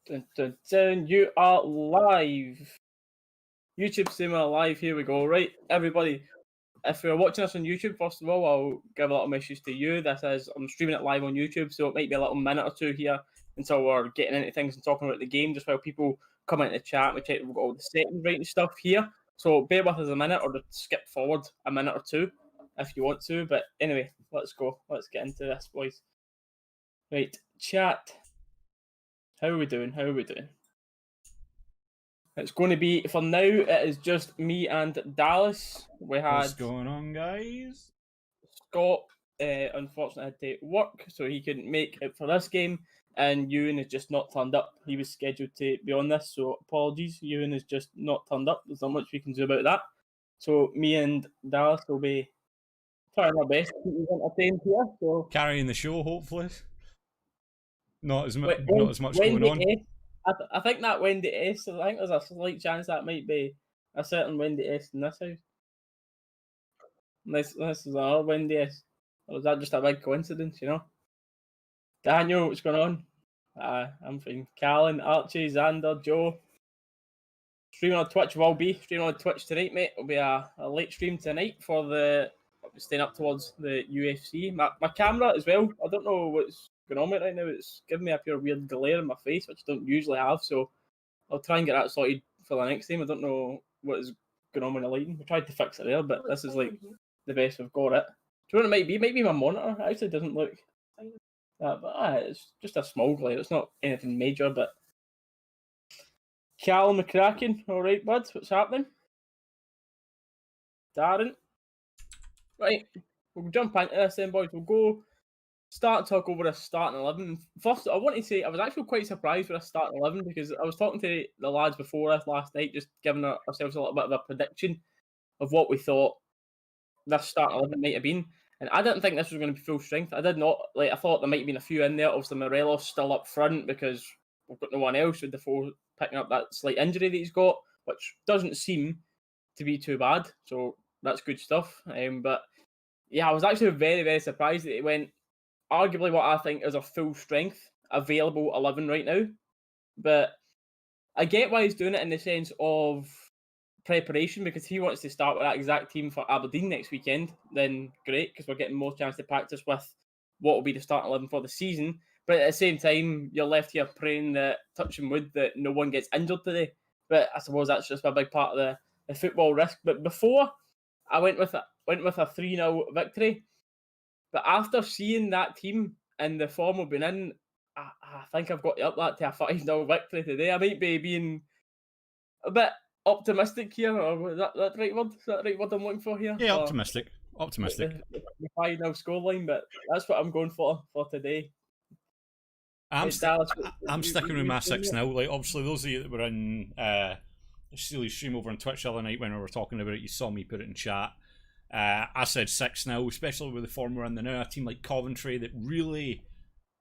Dun, dun, dun. You are live. YouTube streamer live. Here we go. Right, everybody. If you're watching us on YouTube, first of all, I'll give a little message to you. I'm streaming it live on YouTube, so it might be a little minute or two here until we're getting into things and talking about the game, just while people come into the chat. We check we've got all the settings right and stuff here. So bear with us a minute, or just skip forward a minute or two if you want to. But anyway, let's go. Let's get into this, boys. Right, chat. How are we doing? How are we doing? It's going to be, for now, it is just me and Dallas. We had What's going on, guys? Scott, unfortunately, had to work, so he couldn't make it for this game. And Ewan has just not turned up. He was scheduled to be on this, so apologies. Ewan has just not turned up. There's not much we can do about that. So me and Dallas will be trying our best to keep you entertained here. So carrying the show, hopefully. Not as much going on. I think that Wendy S. I think there's a slight chance that might be a certain Wendy S. in this house. This is another Wendy S. Or was that just a big coincidence, you know? Daniel, what's going on? I'm fine. Callan, Archie, Xander, Joe. Streaming on Twitch will be. Streaming on Twitch tonight, mate. It'll be a late stream tonight for staying up towards the UFC. My camera as well. I don't know what's going on with it right now. It's giving me a pure weird glare in my face, which I don't usually have. So I'll try and get that sorted for the next time. I don't know what is going on with the lighting. We tried to fix it there, but this is like the best we've got it. Do you know what it might be? It might be my monitor. It actually doesn't look that, but it's just a small glare. It's not anything major, but Cal McCracken, all right, bud. What's happening? Darren, right. We'll jump into this then, boys. We'll go start and talk over a starting 11. First, I want to say I was actually quite surprised with a starting 11 because I was talking to the lads before us last night, just giving ourselves a little bit of a prediction of what we thought this starting 11 might have been. And I didn't think this was going to be full strength. I did not. I thought there might have been a few in there. Obviously, Morelos still up front because we've got no one else with the four picking up that slight injury that he's got, which doesn't seem to be too bad. So that's good stuff. But yeah, I was actually very, very surprised that it went arguably what I think is a full strength available 11 right now. But I get why he's doing it in the sense of preparation, because he wants to start with that exact team for Aberdeen next weekend. Then great, because we're getting more chance to practice with what will be the starting 11 for the season. But at the same time, you're left here praying that, touching wood, that no one gets injured today. But I suppose that's just a big part of the football risk. But before, I went with a 3-0 victory. But after seeing that team and the form we've been in, I think I've got to up that to a 5-0 victory today. I might be being a bit optimistic here, or is that the right word? Is that the right word I'm looking for here? Yeah, optimistic. Optimistic. The 5-0 scoreline, but that's what I'm going for today. I'm sticking with my 6-0. Like, obviously, those of you that were in silly stream over on Twitch the other night when we were talking about it, you saw me put it in chat. I said 6-0, especially with the form we're in now. A team like Coventry that really,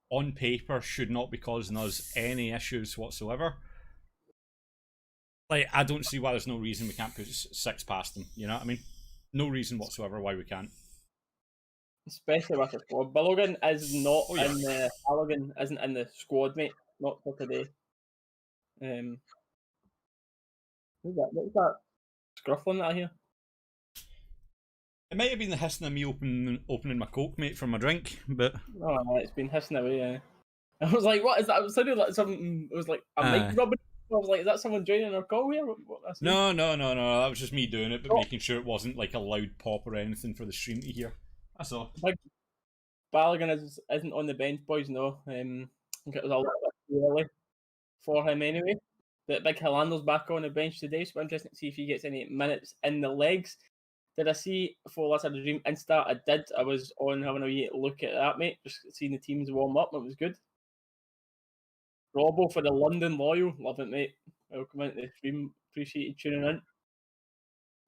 on paper, should not be causing us any issues whatsoever. Like, I don't see why there's no reason we can't put 6 past them. You know what I mean? No reason whatsoever why we can't. Especially with the squad. Balogun is not in the Balogun isn't in the squad, mate. Not for today. What's that scruffling that I hear? It might have been the hissing of me opening my Coke, mate, for my drink, but oh, it's been hissing away. Yeah. I was like, "What is that?" It sounded like something. It was like a mic rubbing. I was like, "Is that someone joining our call here?" No. That was just me doing it, but making sure it wasn't like a loud pop or anything for the stream to hear. That's all. Balogun isn't on the bench, boys. No, I think it was a little bit too early for him anyway. But Big Hilander's back on the bench today, so interesting to see if he gets any minutes in the legs. Did I see before last had a dream Insta? I did. I was on having a wee look at that, mate. Just seeing the teams warm up. It was good. Robbo for the London Loyal. Love it, mate. Welcome into the stream. Appreciate you tuning in.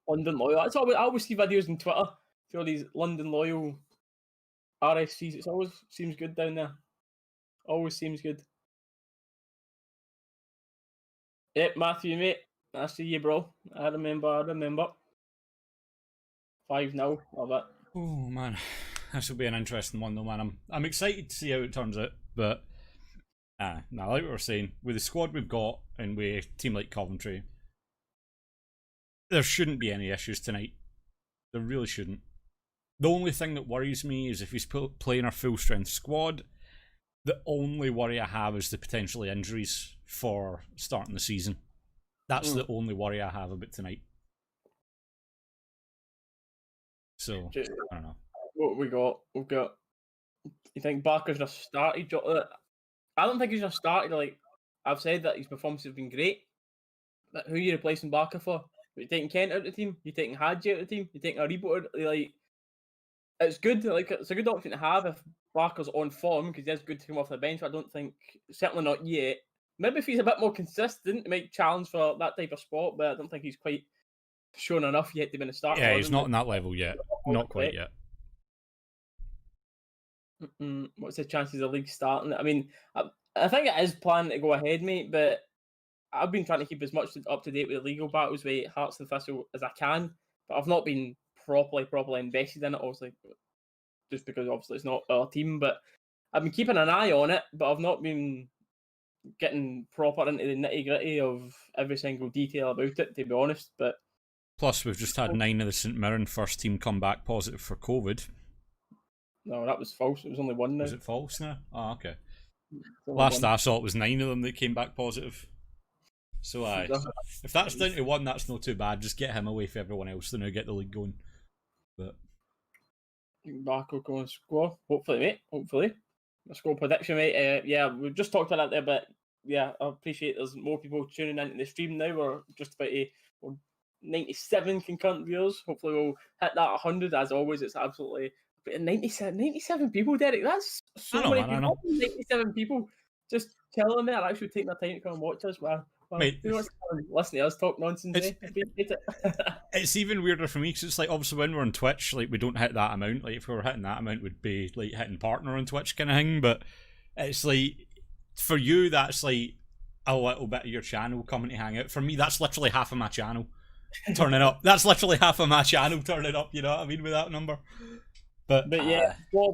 London Loyal. I always see videos on Twitter for all these London Loyal RSCs. It always seems good down there. Always seems good. Yep, Matthew, mate. I see you, bro. I remember. 5-0. Love it. Oh man, this will be an interesting one though, man. I'm excited to see how it turns out, but No, like we were saying, with the squad we've got and with a team like Coventry, there shouldn't be any issues tonight. There really shouldn't. The only thing that worries me is if he's playing our full strength squad. The only worry I have is the potential injuries for starting the season. That's the only worry I have about tonight. So, I don't know. What we got? We've got. You think Barker's just started? I don't think he's just started. Like I've said that his performance has been great. But who are you replacing Barker for? Are you taking Kent out of the team? You're taking Hadji out of the team? You're taking Aribo out? Like, it's good. Like, it's a good option to have if Barker's on form because it's good to come off the bench. I don't think, certainly not yet. Maybe if he's a bit more consistent, he might challenge for that type of spot, but I don't think he's quite shown enough yet to be in the starting. Yeah, he's not on that level yet. Not quite yet. What's the chances of the league starting? I mean, I think it is planning to go ahead, mate, but I've been trying to keep as much up to date with the legal battles with Hearts and Thistle as I can, but I've not been properly invested in it, obviously, just because obviously it's not our team, but I've been keeping an eye on it, but I've not been getting proper into the nitty-gritty of every single detail about it, to be honest. But plus, we've just had 9 of the St Mirren first team come back positive for COVID. No, that was false. It was only 1 now. Was it false now? Oh, okay. Last I saw, it was 9 of them that came back positive. So, if that's down to 1, that's not too bad. Just get him away from everyone else, then now get the league going. But Barco going to score, hopefully, mate. Hopefully. A score prediction, mate. Yeah, we've just talked about that there, but yeah, I appreciate there's more people tuning into the stream now. We're just about 97 concurrent viewers. Hopefully, we'll hit that 100. As always, it's absolutely 97 people, Derek. That's so many people. 97 people just chilling there, actually taking their time to come and watch us. Wow. Mate, listen to us talk nonsense. It's even weirder for me because it's like obviously when we're on Twitch, like we don't hit that amount. Like if we were hitting that amount, we'd be like hitting partner on Twitch kind of thing. But it's like for you, that's like a little bit of your channel coming to hang out. For me, that's literally half of my channel turning up. That's literally half of my channel turning up. You know what I mean with that number. But yeah, for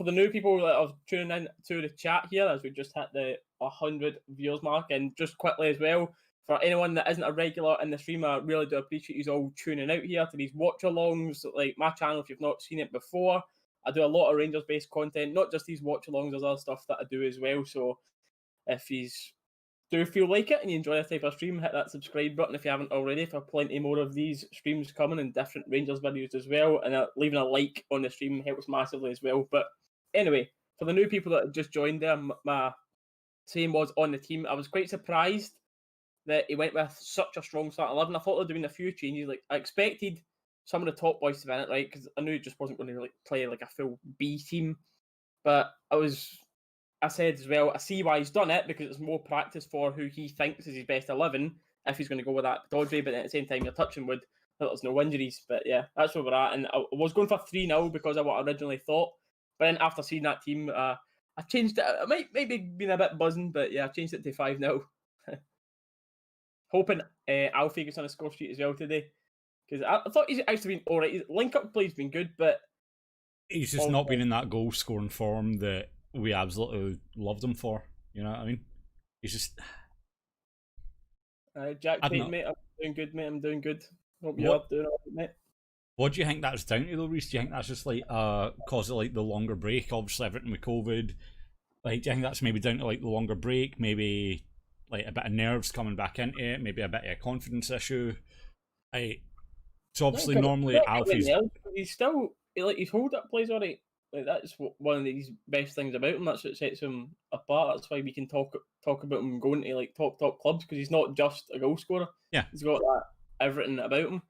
the new people that are tuning in to the chat here, as we just hit the 100 viewers mark, and just quickly as well, for anyone that isn't a regular in the stream, I really do appreciate you all tuning out here to these watch-alongs. Like my channel, if you've not seen it before, I do a lot of Rangers-based content, not just these watch-alongs, there's other stuff that I do as well. So if you do feel like it and you enjoy this type of stream, hit that subscribe button if you haven't already for plenty more of these streams coming and different Rangers videos as well. And leaving a like on the stream helps massively as well. But anyway, for the new people that have just joined there, my team was on the team. I was quite surprised that he went with such a strong start 11. I thought they were doing a few changes. Like I expected some of the top boys to be in it, right? Because I knew it just wasn't going to like play like a full B team. But I said as well, I see why he's done it because it's more practice for who he thinks is his best 11 if he's going to go with that Dodry, but at the same time, you're touching wood that there's no injuries. But yeah, that's where we're at. And I was going for 3-0 because of what I originally thought. But then after seeing that team, I changed it. I might maybe been a bit buzzing, but yeah, I changed it to 5-0. Hoping Alfie gets on a score sheet as well today. Because I thought he's actually been alright. His link-up play's been good, but he's just not been in that goal-scoring form that we absolutely loved him for. You know what I mean? He's just Jack Payton, mate, I'm doing good, mate. I'm doing good. Hope you're doing all right, mate. What do you think that's down to, though, Reece? Do you think that's just like cause of like the longer break? Obviously, everything with COVID. Like, do you think that's maybe down to like the longer break? Maybe like a bit of nerves coming back into it. Maybe a bit of a confidence issue. So obviously, normally Alfie's he's still like his hold up plays alright. Like that's one of these best things about him. That's what sets him apart. That's why we can talk about him going to like top clubs because he's not just a goal scorer. Yeah, he's got that everything about him.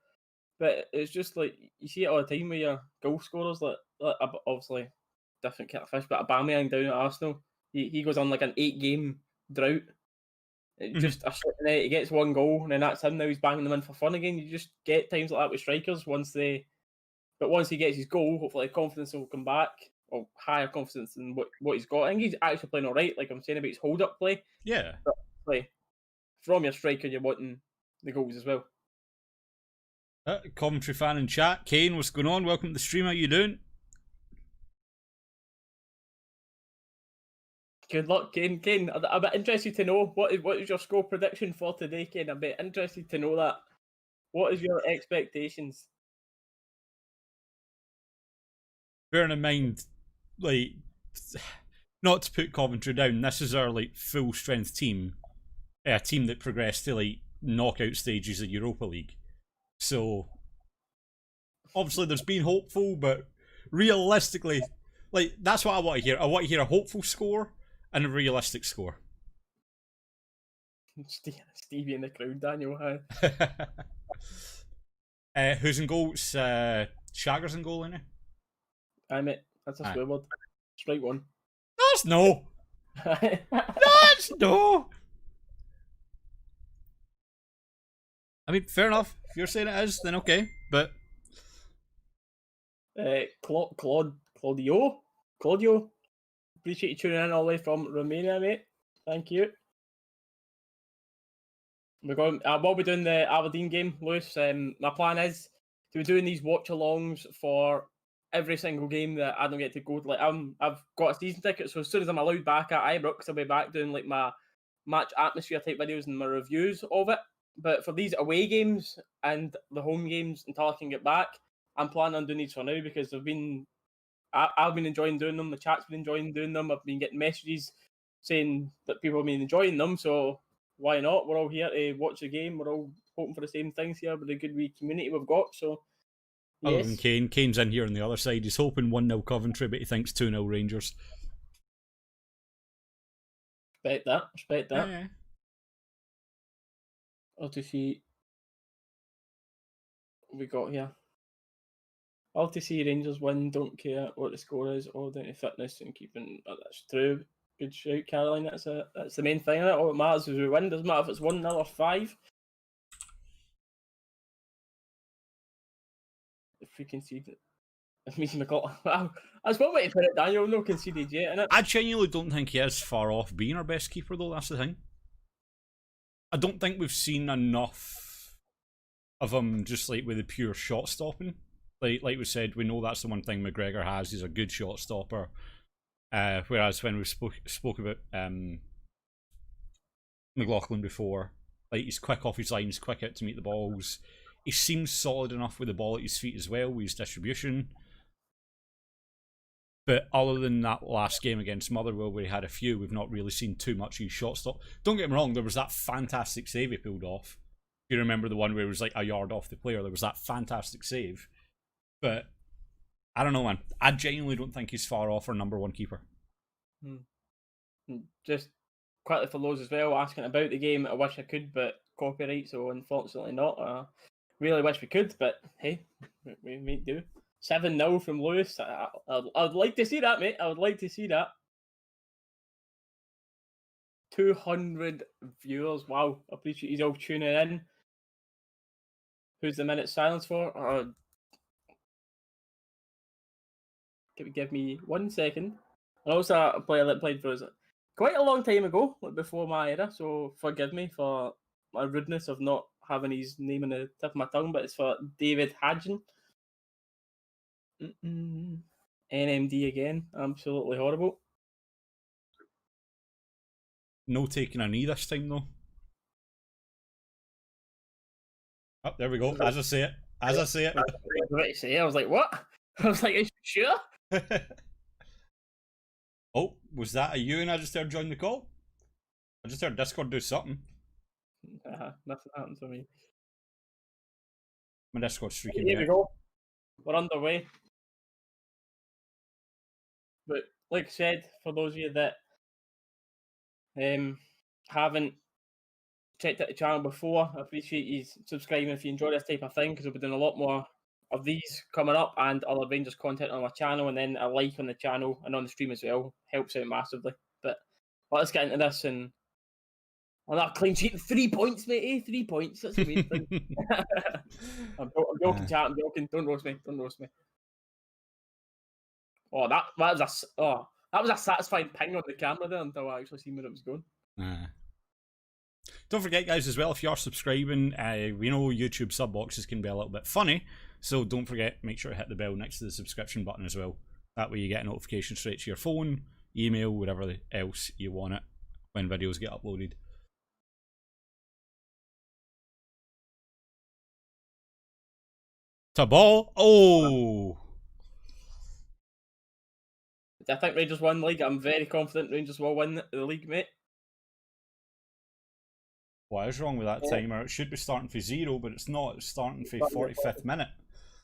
But it's just like you see it all the time with your goal scorers. Like obviously different kind of fish, but Aubameyang down at Arsenal, he goes on like an 8-game drought. Just he gets 1 goal and then that's him. Now he's banging them in for fun again. You just get times like that with strikers But once he gets his goal, hopefully confidence will come back, or higher confidence than what he's got. I think he's actually playing all right, like I'm saying about his hold-up play. Yeah. But like, from your striker, you're wanting the goals as well. Coventry fan in chat. Kane, what's going on? Welcome to the stream. How you doing? Good luck, Kane. Kane, I'm a bit interested to know what is your score prediction for today, Kane. I'm a bit interested to know that. What is your expectations? Bearing in mind, like, not to put Coventry down, this is our like full strength team, a team that progressed to like knockout stages of Europa League. So obviously there's been hopeful, but realistically, like that's what I want to hear. I want to hear a hopeful score and a realistic score. Stevie in the crowd, Daniel. Who's in goal? It's Shagger's in goal, isn't he? Aye, mate. That's a swear word. Strike one. That's no. That's no. I mean, fair enough. If you're saying it is, then okay. But Claudio, appreciate you tuning in all the way from Romania, mate. Thank you. We're going. While we're doing the Aberdeen game, Lewis. My plan is to be doing these watch-alongs for every single game that I don't get to go to. Like I've got a season ticket, so as soon as I'm allowed back at Ibrox, I'll be back doing like my match atmosphere type videos and my reviews of it. But for these away games and the home games until I can get back, I'm planning on doing these for now because I've been enjoying doing them. The chat's been enjoying doing them. I've been getting messages saying that people have been enjoying them. So why not? We're all here to watch the game. We're all hoping for the same things here with the good wee community we've got. So other than Kane, Kane's in here on the other side. He's hoping 1-0 Coventry, but he thinks 2-0 Rangers. Respect that. Yeah. I'll to see what we got here. I'll to see Rangers win. Don't care what the score is. All down to fitness and keeping. That's true. Good shout, Caroline. That's the main thing in it. All that matters is we win. Doesn't matter if it's 1-0 or 5. If we concede it. It means McLaughlin. That's one way to put it, Daniel. No conceded yet, innit? I genuinely don't think he is far off being our best keeper, though. That's the thing. I don't think we've seen enough of him just like with the pure shot stopping. Like we said, we know that's the one thing McGregor has. He's a good shot stopper. Whereas when we spoke about McLaughlin before, like he's quick off his lines, quick out to meet the balls. He seems solid enough with the ball at his feet as well, with his distribution. But other than that last game against Motherwell where he had a few, we've not really seen too much of his shot stop. Don't get me wrong, there was that fantastic save he pulled off. If you remember the one where it was like a yard off the player, there was that fantastic save. But I don't know, man. I genuinely don't think he's far off our number one keeper. Just quickly for those as well, asking about the game, I wish I could, but copyright, so unfortunately not. Really wish we could, but hey, we may do. 7-0 from Lewis. I'd like to see that, mate. I would like to see that. 200 viewers. Wow. Appreciate you all tuning in. Who's the minute silence for? Give me 1 second. And also a player that played for us quite a long time ago, like before my era, so forgive me for my rudeness of not having his name on the tip of my tongue, but it's for David Hadgen. NMD again. Absolutely horrible. No taking a knee this time, though. Oh, there we go. As I say it. I was about to say, I was like, what? I was like, are you sure? Oh, was that a you and I just heard join the call? I just heard Discord do something. Nothing happened to me. My Discord's streaking. Here we go. We're underway. But like I said, for those of you that haven't checked out the channel before, I appreciate you subscribing if you enjoy this type of thing, because we'll be doing a lot more of these coming up and other Rangers content on my channel, and then a like on the channel and on the stream as well helps out massively. But let's get into this. And that clean sheet, 3 points, mate. 3 points. That's the main thing. I'm joking, chat. I'm joking. Don't roast me. Oh, that was a satisfying ping on the camera there until I actually seen where it was going. Don't forget, guys, as well, if you are subscribing, we know YouTube sub boxes can be a little bit funny, so don't forget, make sure to hit the bell next to the subscription button as well. That way you get a notification straight to your phone. email, wherever else you want it when videos get uploaded. To ball. Oh! I think Rangers won the league. I'm very confident Rangers will win the league, mate. What is wrong with that timer? It should be starting for 0, but it's not. It's starting for 45th minute.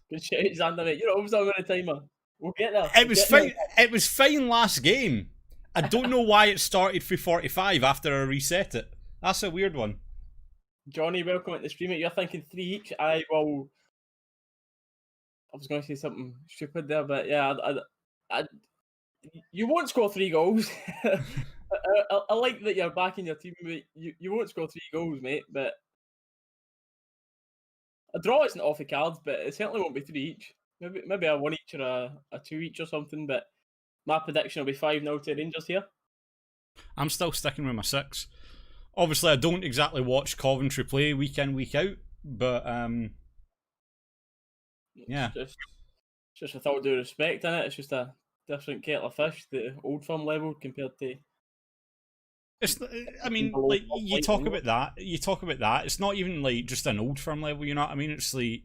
Good shit, Xander, mate. You're always on a timer. We'll get there. It was fine. It was fine last game. I don't know why it started for 45 after I reset it. That's a weird one. Johnny, welcome to the stream. You're thinking 3 each. I was going to say something stupid there, but yeah, you won't score 3 goals. I like that you're backing your team, mate. You won't score 3 goals, mate, but a draw isn't off the cards, but it certainly won't be 3 each. Maybe a 1 each or a 2 each or something, but my prediction will be 5-0 to Rangers here. I'm still sticking with my 6. Obviously, I don't exactly watch Coventry play week in, week out, but yeah. It's just without due respect in it. It's just a different kettle of fish, the Old Firm level compared to. It's. I mean, like you talk about that. You talk about that. It's not even like just an Old Firm level. You know what I mean? It's like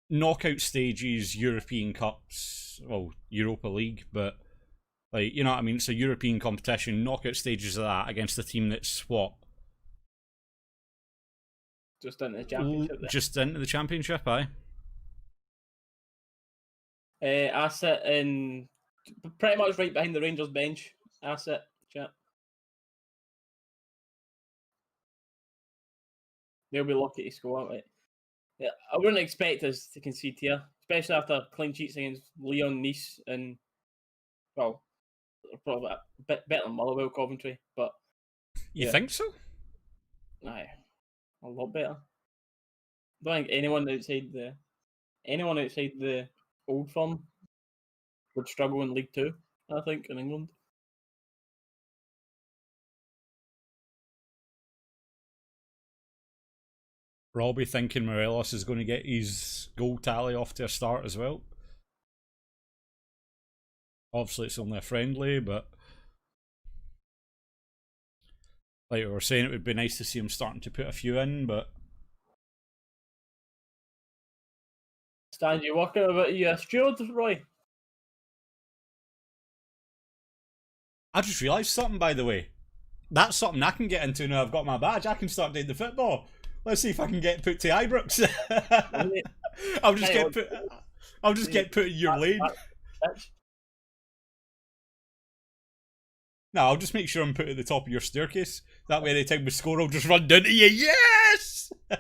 knockout stages, European Cups, well, Europa League, but like you know what I mean. It's a European competition. Knockout stages of that against a team that's what. Just into the championship. Just into the championship, aye. I sit in pretty much right behind the Rangers bench. I sit, chat. They'll be lucky to score, right? Yeah, I wouldn't expect us to concede here, especially after clean sheets against Leon, Nice, and well, probably a bit better than Motherwell, Coventry. But you think so? Aye, a lot better. I don't think anyone outside the Old Firm would struggle in League 2, I think, in England. Robbie thinking Morelos is going to get his goal tally off to a start as well. Obviously, it's only a friendly, but like we were saying, it would be nice to see him starting to put a few in, but. Stan, you working a bit of a steward, Roy? I just realised something, by the way. That's something I can get into now I've got my badge. I can start doing the football. Let's see if I can get put to Ibrox. I'll just get put in your lane. No, I'll just make sure I'm put at the top of your staircase. That way, anytime we score, I'll just run down to you. Yes! I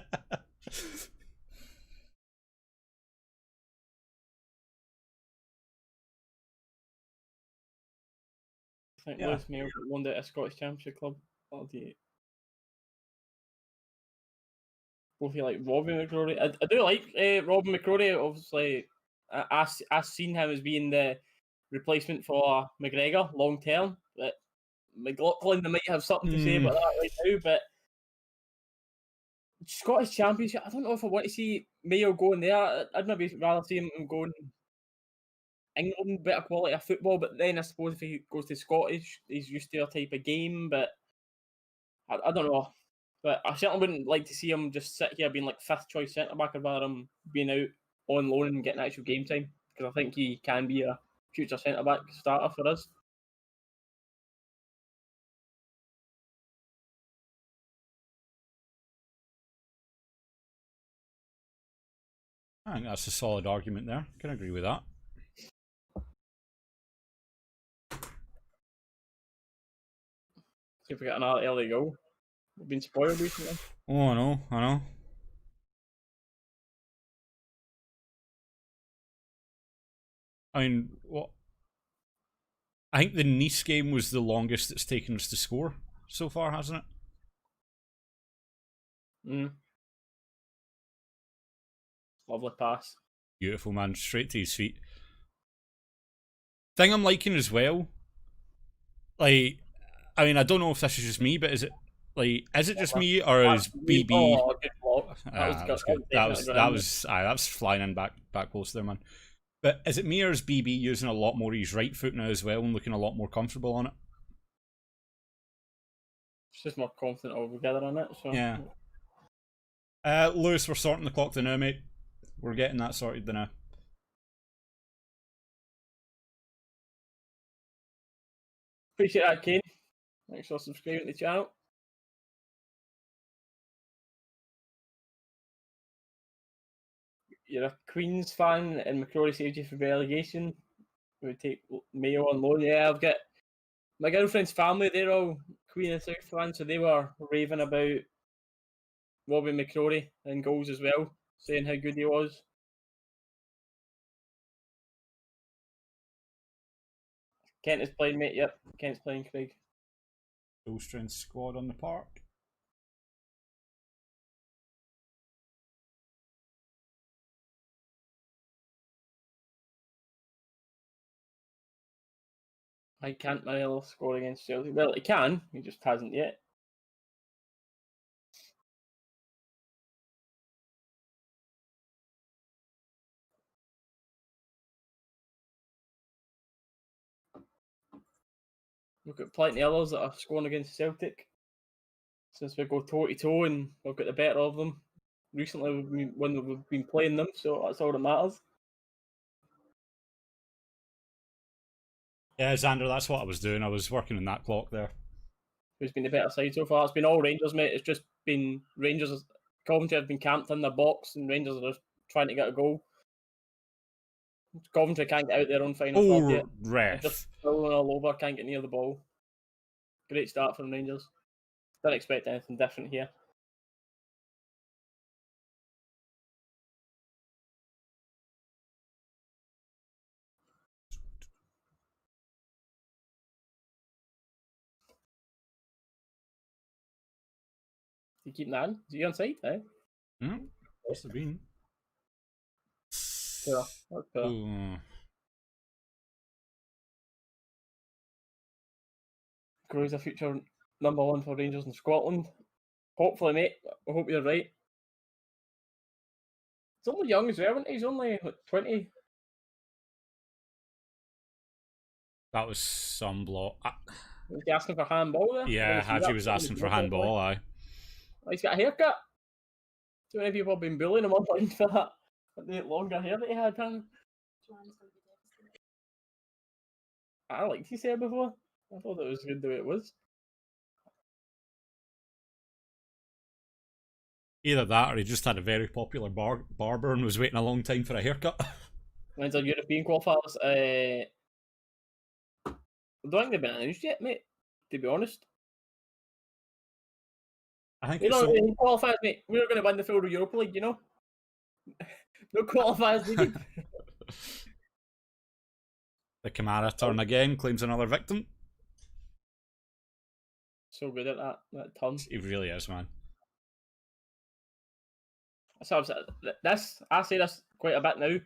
think Lewis Mayo won the Scottish Championship club. Both you like Robin McCrory. I do like Robin McCrory. Obviously, I seen him as being the replacement for McGregor long term. But McLaughlin might have something to say about that right now. But Scottish Championship, I don't know if I want to see Mayo going there. I'd maybe rather see him going England, better quality of football. But then I suppose if he goes to Scottish, he's used to a type of game. But I don't know. But I certainly wouldn't like to see him just sit here being like 5th choice centre back. I'd rather him being out on loan and getting actual game time because I think he can be a future centre back starter for us. I think that's a solid argument there. I can agree with that. See if we get another early goal. We've been spoiled recently. Oh, I know. I mean, what? I think the Nice game was the longest it's taken us to score so far, hasn't it? Lovely pass. Beautiful, man. Straight to his feet. Thing I'm liking as well, like, I mean, I don't know if this is just me, but is it just me or is BB? Oh, good block. That was good. That was flying in back post there, man. But is it me or is BB using a lot more of his right foot now as well and looking a lot more comfortable on it? It's just more confident altogether on it. So yeah. Lewis, we're sorting the clock to now, mate. We're getting that sorted to now. Appreciate that, Kane. Thanks for subscribing to the channel. You're a Queens fan and McCrory saved you from relegation. We would take Mayo on loan. Yeah, I've got my girlfriend's family, they're all Queen and South fans, so they were raving about Robbie McCrory in goals as well, saying how good he was. Kent is playing, mate. Yep, Kent's playing, Craig. Full strength squad on the park. I can't Morelos score against Chelsea. Well, he can, he just hasn't yet. We've got plenty of others that are scoring against Celtic. Since we go toe to toe and we've got the better of them recently when we've been playing them, so that's all that matters. Yeah, Xander, that's what I was doing. I was working on that clock there. Who's been the better side so far? It's been all Rangers, mate. It's just been Rangers. Coventry have been camped in their box, and Rangers are just trying to get a goal. Coventry can't get out their own final third yet. Ref. They're just rolling all over, can't get near the ball. Great start from Rangers. Don't expect anything different here. You keep that in? Is he on side? Eh? Must have been. Sure. That's fair. Crow's a future #1 for Rangers in Scotland. Hopefully, mate. I hope you're right. He's only young as well, isn't he? He's only like 20. That was some block. Was he asking for handball there? Yeah, Hadji was asking for handball, aye. Oh, he's got a haircut. Too many people have been bullying him online for that. The longer hair that he had. I liked his hair before. I thought it was good the way it was. Either that or he just had a very popular barber and was waiting a long time for a haircut. When's our European qualifiers? I don't think they've been announced yet, mate, to be honest. I think it's qualifiers, mate. We're going to win the full Europa League, you know? No qualifiers needed. The Kamara turn again, claims another victim. So good at that turn. He really is, man. So I say this quite a bit now.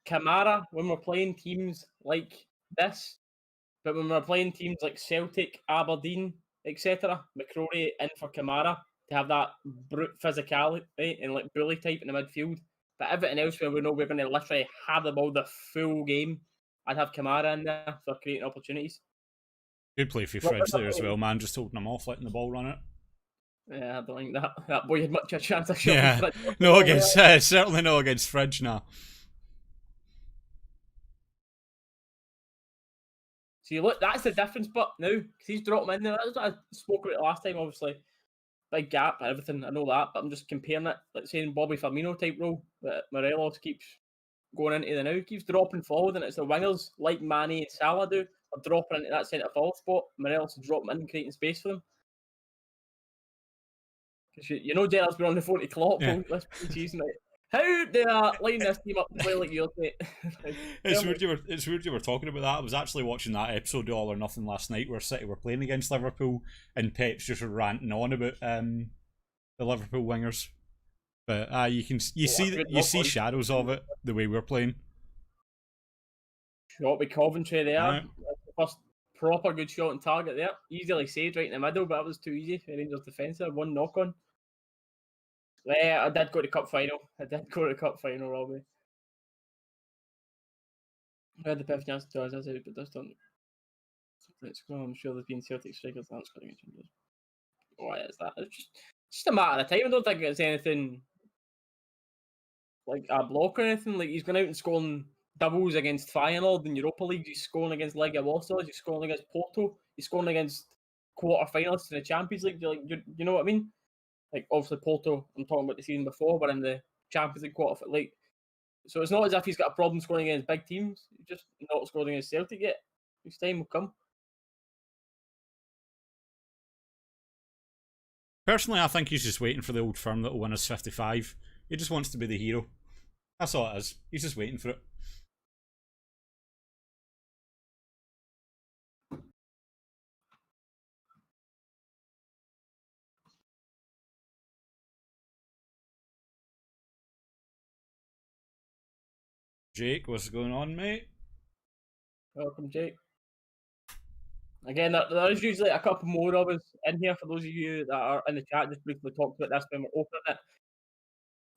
Kamara, when we're playing teams like this, but when we're playing teams like Celtic, Aberdeen, etc., McCrory in for Kamara to have that brute physicality and like bully type in the midfield. But everything else, where we know we're going to literally have the ball the full game, I'd have Kamara in there for creating opportunities. Good play for Fridge there as well, man. Just holding him off, letting the ball run it. Yeah, I don't think that boy had much a chance of shooting. Yeah, no against certainly no against Fridge now. See, look, that's the difference. But now, because he's dropped him in there, that's what I spoke about last time. Obviously, big gap and everything. I know that, but I'm just comparing it, like saying Bobby Firmino type role that Morelos keeps going into the now. He keeps dropping forward, and it's the wingers like Mane and Salah do are dropping into that centre forward spot. Morelos is dropping in, creating space for them. Because you know Gerrard's been on the 40 Klopp this season. Like, how do I line this team up to play like yours, mate? It's weird you were talking about that. I was actually watching that episode of All or Nothing last night where City were playing against Liverpool and Pep's just ranting on about the Liverpool wingers. But you see shadows of it the way we're playing. Shot with Coventry there. Right. First proper good shot on target there. Easily saved right in the middle, but that was too easy for Rangers defender. One knock on. Yeah, I did go to the cup final. Robbie. I had the perfect chance to us, but this don't. I'm sure there's been Celtic strikers that's going to change. Why is that? It's just a matter of time. I don't think it's anything like a block or anything. Like he's going out and scoring doubles against Feyenoord in Europa League. He's scoring against Liga Warsaw. He's scoring against Porto. He's scoring against quarter finalists in the Champions League. You know what I mean? Like obviously Porto. I'm talking about the season before, but in the Champions League quarter, like so it's not as if he's got a problem scoring against big teams. He's just not scoring against Celtic yet. His time will come. Personally, I think he's just waiting for the old firm that will win us 55. He just wants to be the hero. That's all it is. He's just waiting for it. Jake, what's going on, mate? Welcome, Jake. Again, there is usually a couple more of us in here for those of you that are in the chat. Just briefly talked about this when we're opening it.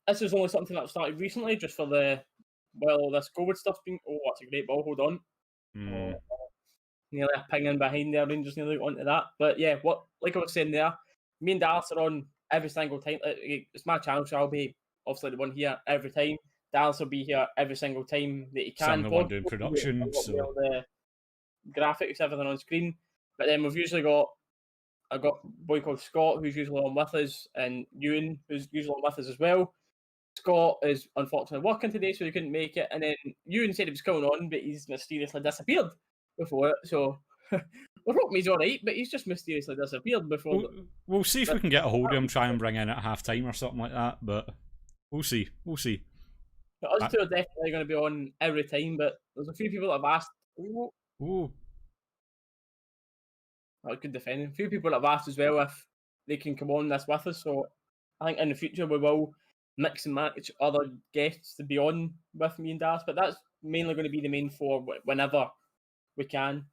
This is only something that I've started recently, just for all this COVID stuff's been. Oh, that's a great ball. Hold on. Nearly a ping in behind there. Rangers nearly onto that. But yeah, like I was saying there, me and Dallas are on every single time. It's my channel, so I'll be obviously the one here every time. Dallas will be here every single time that he can. I'm the one doing production, so the graphics, everything on screen. But then we've usually got a boy called Scott who's usually on with us, and Ewan who's usually on with us as well. Scott is unfortunately working today, so he couldn't make it. And then Ewan said he was coming on, but he's mysteriously disappeared before it. So we're hoping he's all right, but he's just mysteriously disappeared before. We'll see if we can get a hold of him, try and bring in at half time or something like that. But we'll see. But us two are definitely going to be on every time. But there's a few people that have asked. Ooh. That was good defending. A few people that have asked as well if they can come on this with us. So I think in the future we will mix and match other guests to be on with me and Dallas, but that's mainly going to be the main four whenever we can.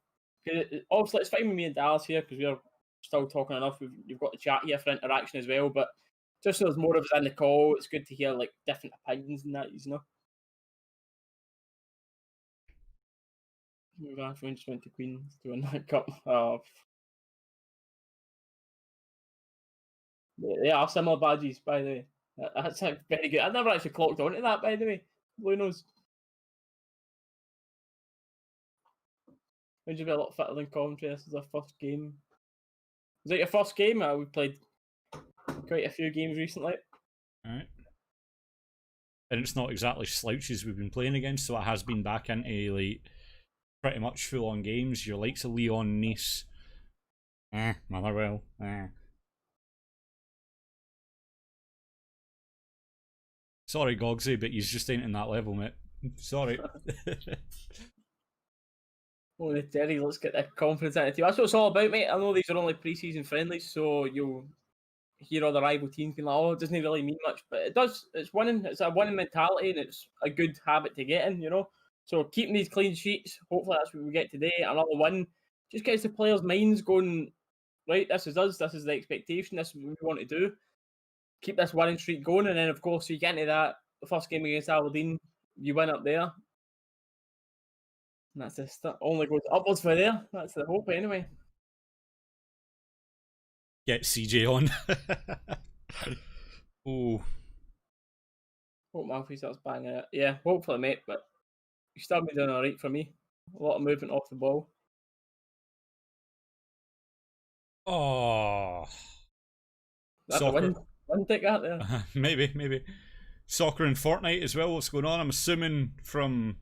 Obviously, it's fine with me and Dallas here because we're still talking enough. You've got the chat here for interaction as well, but just so there's more of us in the call, it's good to hear like different opinions and that, you know. We just went to Queens to win that cup. They are similar badges, by the way. That's very good. I never actually clocked onto that, by the way. Blue nose. Would you be a lot fitter than Coventry? This is our first game. Was it your first game? We played quite a few games recently. Alright. And it's not exactly slouches we've been playing against, so it has been back into like pretty much full on games. Your likes of Leon, Nice. Motherwell. Sorry, Gogsy, but he's just ain't in that level, mate. Sorry. Oh, Terry, let's get the confidence out of the team. That's what it's all about, mate. I know these are only pre-season friendlies, so you'll hear other rival teams being like, oh, it doesn't really mean much. But it does. It's winning. It's a winning mentality, and it's a good habit to get in, you know. So keeping these clean sheets, hopefully that's what we get today. Another win. Just gets the players' minds going, right, this is us. This is the expectation. This is what we want to do. Keep this winning streak going, and then of course you get into that first game against Aberdeen, you win up there, and that's just only goes upwards for there. That's the hope anyway. Get CJ on. Oh, hope Malfi starts banging it. Yeah, hopefully, mate. But you still been doing alright for me. A lot of movement off the ball. Oh, that's a win tick out there. Maybe. Soccer and Fortnite as well. What's going on? I'm assuming from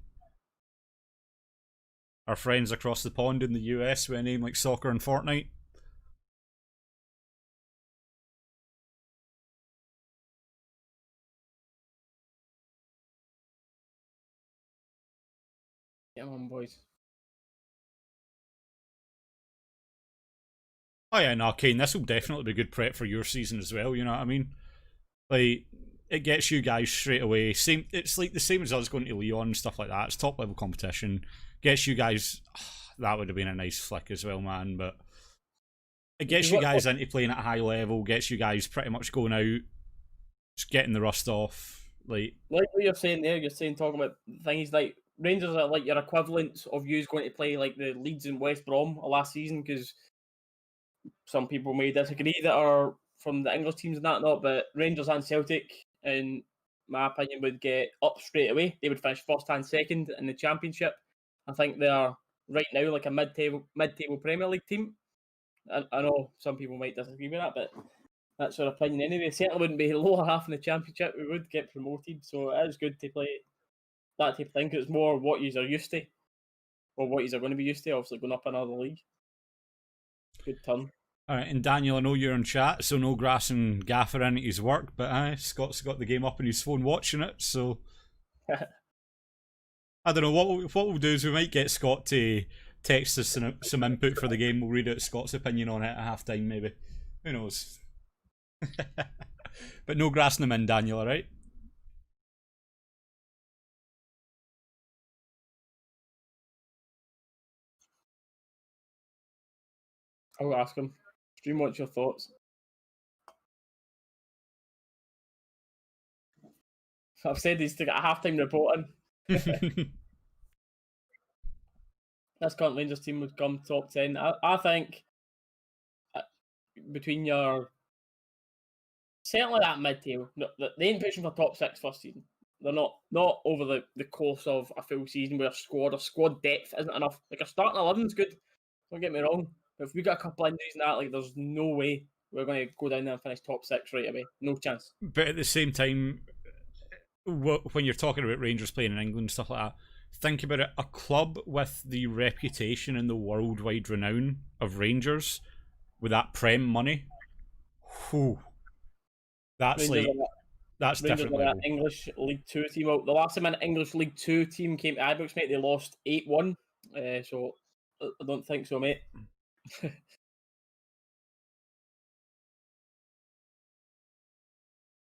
our friends across the pond in the US with a name like Soccer and Fortnite. Come on, boys. Oh yeah, no, Kane, this will definitely be good prep for your season as well, you know what I mean? Like, it gets you guys straight away. It's like the same as us going to Leon and stuff like that. It's top level competition. Gets you guys... that would have been a nice flick as well, man, but... It gets you guys into playing at a high level, gets you guys pretty much going out, just getting the rust off. Like what you're saying there, talking about things like Rangers are like your equivalent of you going to play like the Leeds and West Brom last season, because some people may disagree that are from the English teams and that not, but Rangers and Celtic, in my opinion, would get up straight away. They would finish first and second in the Championship. I think they are right now like a mid-table Premier League team. I know some people might disagree with that, but that's our opinion anyway. Certainly wouldn't be lower half in the Championship. We would get promoted, so it is good to play that type of thing. It's more what you are used to, or what you are going to be used to. Obviously, going up another league. Good turn. All right, and Daniel, I know you're in chat, so no grassing Gaffer into his work, but Scott's got the game up on his phone watching it, so I don't know. What we'll do is we might get Scott to text us some input for the game. We'll read out Scott's opinion on it at half time, maybe. Who knows? But no grassing them in, Daniel, all right? I'll ask him. Stream, what's your thoughts? I've said he's to get a halftime reporting. This current Rangers team would come top 10. I think between your certainly that mid-table, they ain't pushing for top 6 first season. They're not over the course of a full season where squad depth isn't enough. Like a starting 11's good. Don't get me wrong. But if we got a couple injuries and that, like there's no way we're going to go down there and finish top 6 right away. No chance. But at the same time, when you're talking about Rangers playing in England and stuff like that, think about it. A club with the reputation and the worldwide renown of Rangers, with that Prem money, whew, that's Rangers like that's Rangers different are level. an English League Two team. Well, the last time an English League Two team came to Ibrox, mate, they lost 8-1. So I don't think so, mate.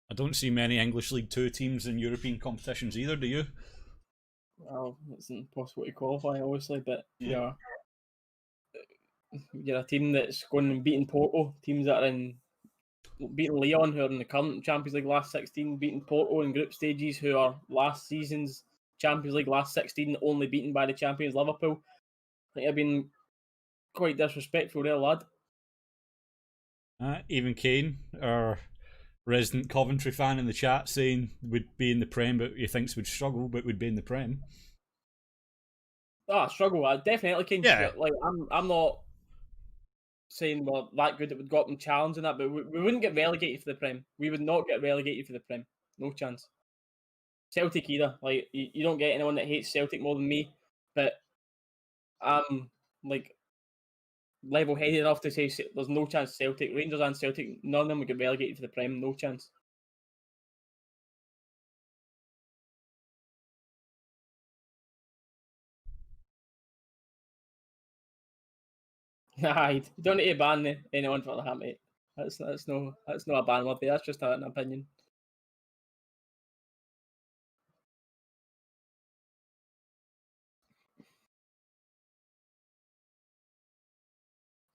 I don't see many English League Two teams in European competitions either, do you? Well, it's impossible to qualify, obviously, but yeah, you're a team that's going and beating Porto, teams that are in beating Leon, who are in the current Champions League last 16, beating Porto in group stages, who are last season's Champions League last 16, only beaten by the champions Liverpool. I think I've been quite disrespectful there, lad. Even Kane, our resident Coventry fan in the chat, saying would be in the Prem, but he thinks would struggle, but would be in the Prem. Struggle. I definitely can. Yeah. Like I'm not saying we're that good that would got them challenging that, but we wouldn't get relegated for the Prem. We would not get relegated for the Prem. No chance. Celtic either. Like you don't get anyone that hates Celtic more than me, but I'm like level-headed enough to say there's no chance Celtic, Rangers and Celtic, none of them would get relegated for the Prem. No chance. You don't need to ban anyone for that, mate. That's not a ban word there. That's just an opinion.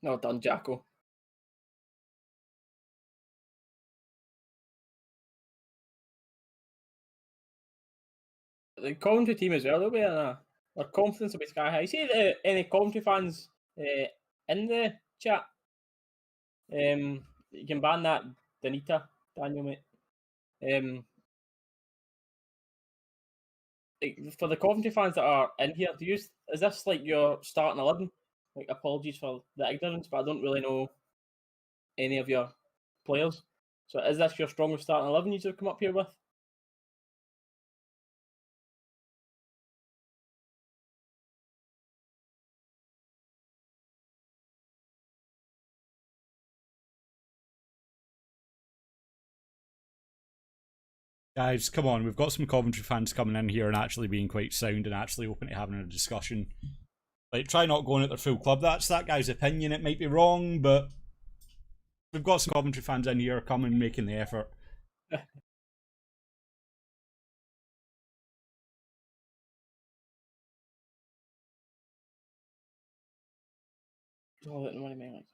No, done, Jacko. The Coventry team as well, they'll be in our confidence will be sky high. See any Coventry fans in the chat? You can ban that Danita, Daniel, mate. For the Coventry fans that are in here, is this like your starting 11? Like, apologies for the ignorance, but I don't really know any of your players. So is this your strongest starting 11 you've come up here with? Guys, come on, we've got some Coventry fans coming in here and actually being quite sound and actually open to having a discussion. Like, try not going at their full club. That's that guy's opinion. It might be wrong, but we've got some Coventry fans in here coming, making the effort. Oh, what do you mean?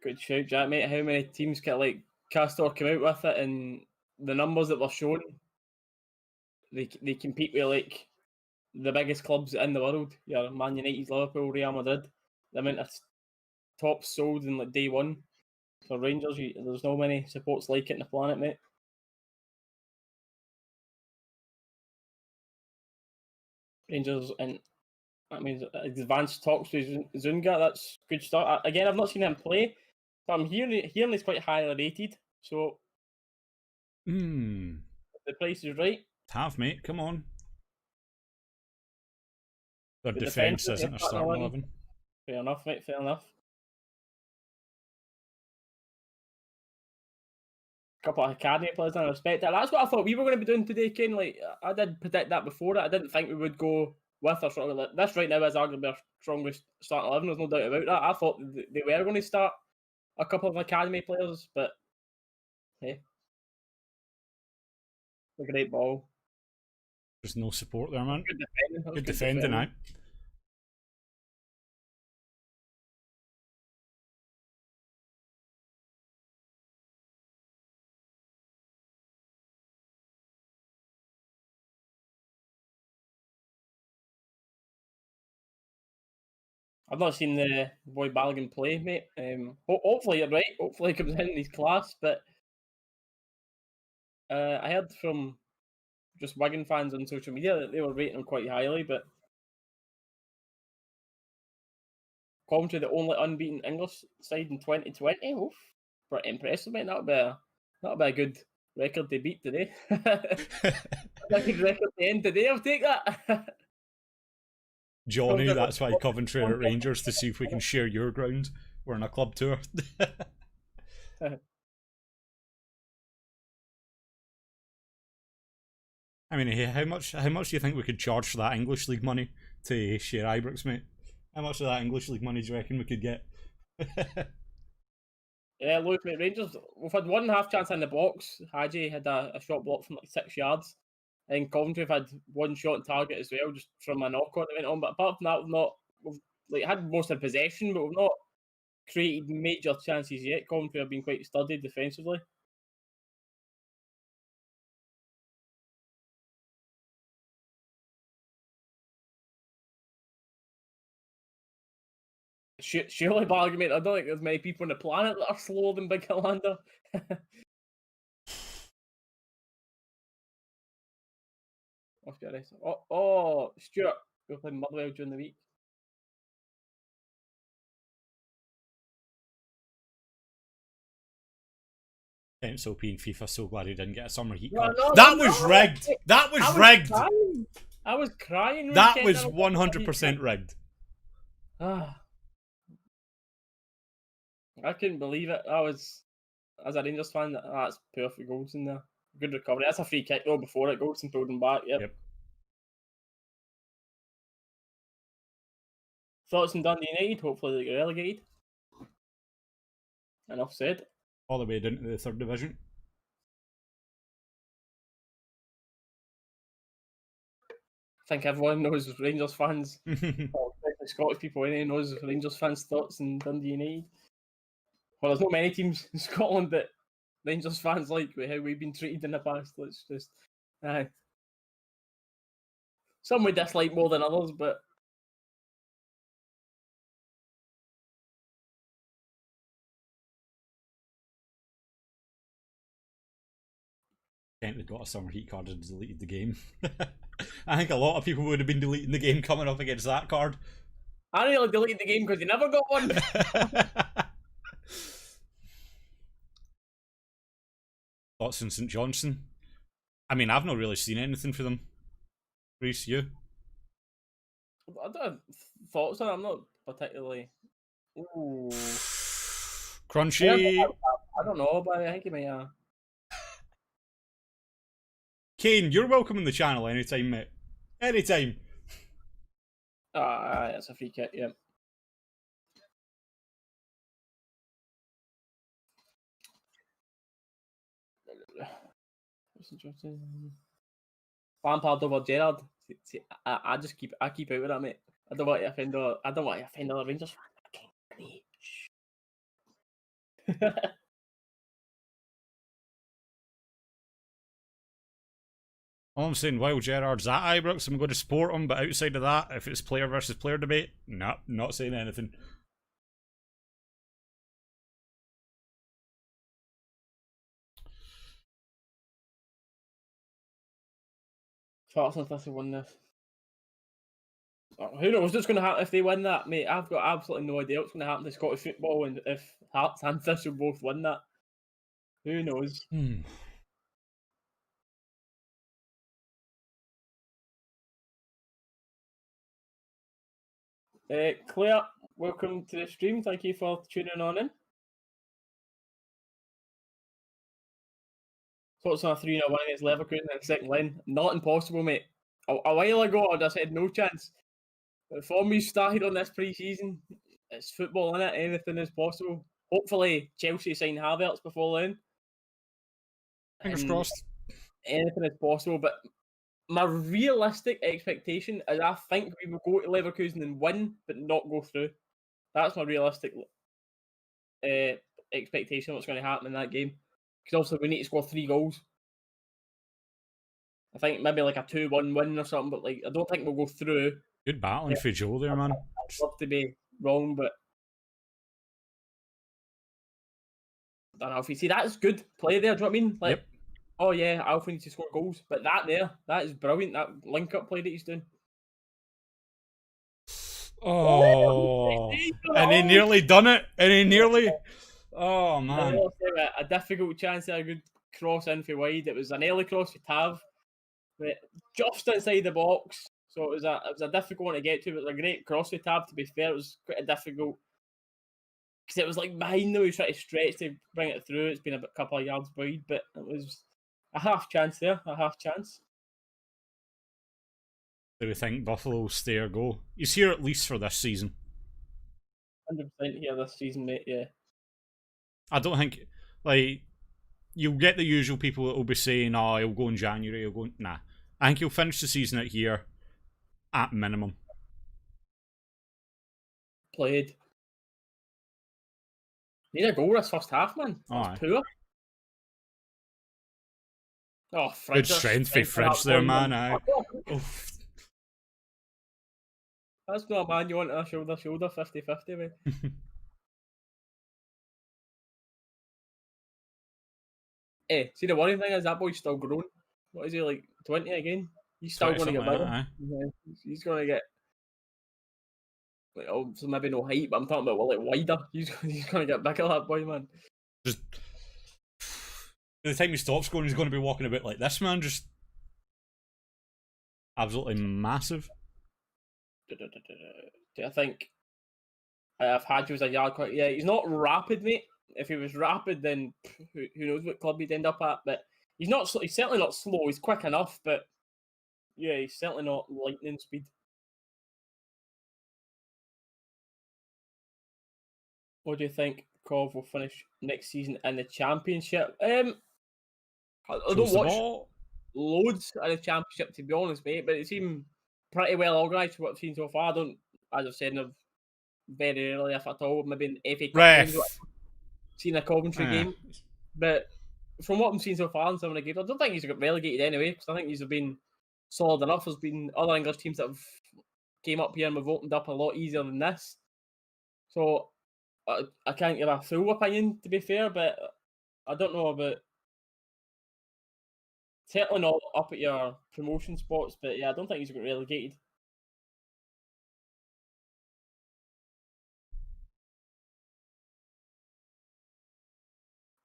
Good shout, Jack, mate. How many teams can like Castor come out with it and the numbers that they're showing, they compete with like the biggest clubs in the world. Yeah, Man United, Liverpool, Real Madrid. The amount of tops sold in like day one for Rangers. There's no many supports like it in the planet, mate. Rangers and that means advanced talks with Zunga. That's good start. Again, I've not seen him play, but I'm hearing he's quite highly rated. So the price is right. Have, mate, come on. Their The defence isn't their starting 11. Fair enough, mate. Fair enough. Couple of academy players, I respect that. That's what I thought we were going to be doing today, Ken. Like I did predict that before. I didn't think we would go with our sort of this right now is arguably our strongest starting 11. There's no doubt about that. I thought they were going to start a couple of academy players, but hey, a great ball. There's no support there, man. Good defending. Good defending, aye. I've not seen the boy Balogun play, mate. Hopefully you're right. Hopefully he comes in his class. But I heard from just Wigan fans on social media that they were rating him quite highly. But Coventry, the only unbeaten English side in 2020. Oof, pretty impressive, mate. That'll be a good record to beat today. A good record to end today. I'll take that. Johnny, that's why Coventry are at Rangers, to see if we can share your ground. We're on a club tour. I mean, hey, how much do you think we could charge for that English League money to share Ibrox, mate? How much of that English League money do you reckon we could get? Yeah, look, mate, Rangers, we've had 1.5 chance in the box. Hadji had a shot block from like 6 yards. And Coventry have had one shot on target as well, just from a knock-on that went on. But apart from that, we've had most of the possession, but we've not created major chances yet. Coventry have been quite sturdy defensively. Surely, Balogun, mate, I don't think there's many people on the planet that are slower than Big Highlander. Stuart, we're playing Motherwell during the week. MSOP in FIFA, so glad he didn't get a summer heat card. That was rigged! That was rigged! I was crying. That was 100% rigged. I couldn't believe it. As a Rangers fan, that's perfect. Goldson there. Good recovery. That's a free kick though before it. Goldson pulled him back. Yep. Thoughts on Dundee United? Hopefully they get relegated. Enough said. All the way down to the 3rd division. I think everyone knows Rangers fans. Especially Scottish people anyway knows Rangers fans' thoughts on Dundee United. Well, there's not many teams in Scotland that Rangers fans like with how we've been treated in the past. Let's just some we dislike more than others, but They got a summer heat card and deleted the game. I think a lot of people would have been deleting the game coming up against that card. I nearly deleted the game because you never got one. Thoughts on St Johnstone? I mean, I've not really seen anything for them. Reese, you? I don't have thoughts on it. I'm not particularly. Ooh. Crunchy. I don't know, but I think he may. Kane, you're welcome on the channel anytime, mate. Anytime. That's a free kick, yeah. Lampard over Gerrard. See, I keep out with that, mate. I don't want to offend other Rangers fans. All I'm saying, while Gerrard's at Ibrox, I'm going to support him, but outside of that, if it's player versus player debate, nah, not saying anything. Scotland if they win this. Who knows what's going to happen if they win that, mate? I've got absolutely no idea what's going to happen to Scottish football, and if Hearts and Thistle both win that. Who knows? Claire, welcome to the stream. Thank you for tuning on in. Thoughts on a 3-0 win against Leverkusen in the second line? Not impossible, mate. A while ago, I'd have said no chance. But before we started on this pre-season, it's football, innit? Anything is possible. Hopefully, Chelsea sign Havertz before then. Fingers crossed. Anything is possible, but my realistic expectation is I think we will go to Leverkusen and win, but not go through. That's my realistic expectation of what's going to happen in that game. Because obviously we need to score 3 goals. I think maybe like a 2-1 win or something, but like I don't think we'll go through. Good battling for Joe there, man. I'd love to be wrong, but I don't know if you see that's good play there. Do you know what I mean? Like, oh yeah, Alfie needs to score goals, but that is brilliant. That link-up play that he's doing. Oh, and he nearly done it. And he nearly. Oh man! A difficult chance there, a good cross in for wide. It was an early cross for Tav, but just inside the box. So it was a difficult one to get to. But it was a great cross for Tav. To be fair, it was quite a difficult because it was like behind them. He was trying to stretch to bring it through. It's been a couple of yards wide, but it was a half chance there. A half chance. Do we think Buffalo will stay or go? He's here at least for this season. 100% here this season, mate. Yeah. I don't think, like, you'll get the usual people that will be saying, oh, he'll go in January, he'll go... Nah. I think he'll finish the season at here, at minimum. Played. Need a goal this first half, man. That's poor. Oh, good strength for Fridge there, man. That's not a man you want a shoulder 50-50 with. See, the worrying thing is that boy's still grown. What is he, like 20 again? He's still going to get bigger. He's going to get, like, so maybe no height, but I'm talking about like wider. He's going to get bigger, that boy, man. Just by the time he stops going, he's going to be walking about like this, man. Just absolutely massive. I think if Hadji was a yard quick, yeah, he's not rapid, mate. If he was rapid, then who knows what club he'd end up at. But he's not. He's certainly not slow. He's quick enough, but yeah, he's certainly not lightning speed. What do you think Cov will finish next season in the Championship? I don't watch loads of the Championship, to be honest, mate, but it seemed pretty well organised for what I've seen so far. I don't, as I've said, very rarely, if at all, maybe in FA Cup games, seen a Coventry game. But from what I'm seeing so far in some of the games, I don't think he's got relegated anyway, because I think he's been solid enough. There's been other English teams that have came up here and have opened up a lot easier than this. So I can't give a full opinion, to be fair, but I don't know about... Certainly not up at your promotion spots, but yeah, I don't think he's got relegated.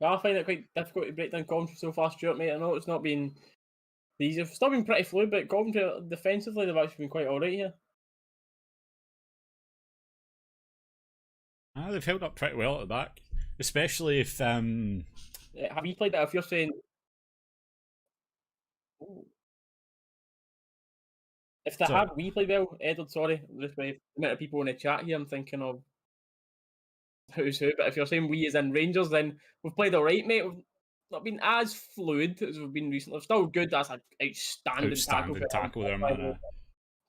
I find it quite difficult to break down Coventry so far, Stuart, mate. I know it's not been easy. It's still been pretty fluid, but Coventry, defensively, they've actually been quite alright here. They've held up pretty well at the back. Especially if... Have you played that? If you're saying... Ooh. If they have, we played well. Edward, sorry. Just by the amount of people in the chat here, I'm thinking of who's who. But if you're saying we as in Rangers, then we've played alright, mate. We've not been as fluid as we've been recently. We're still good. That's an outstanding tackle there, man.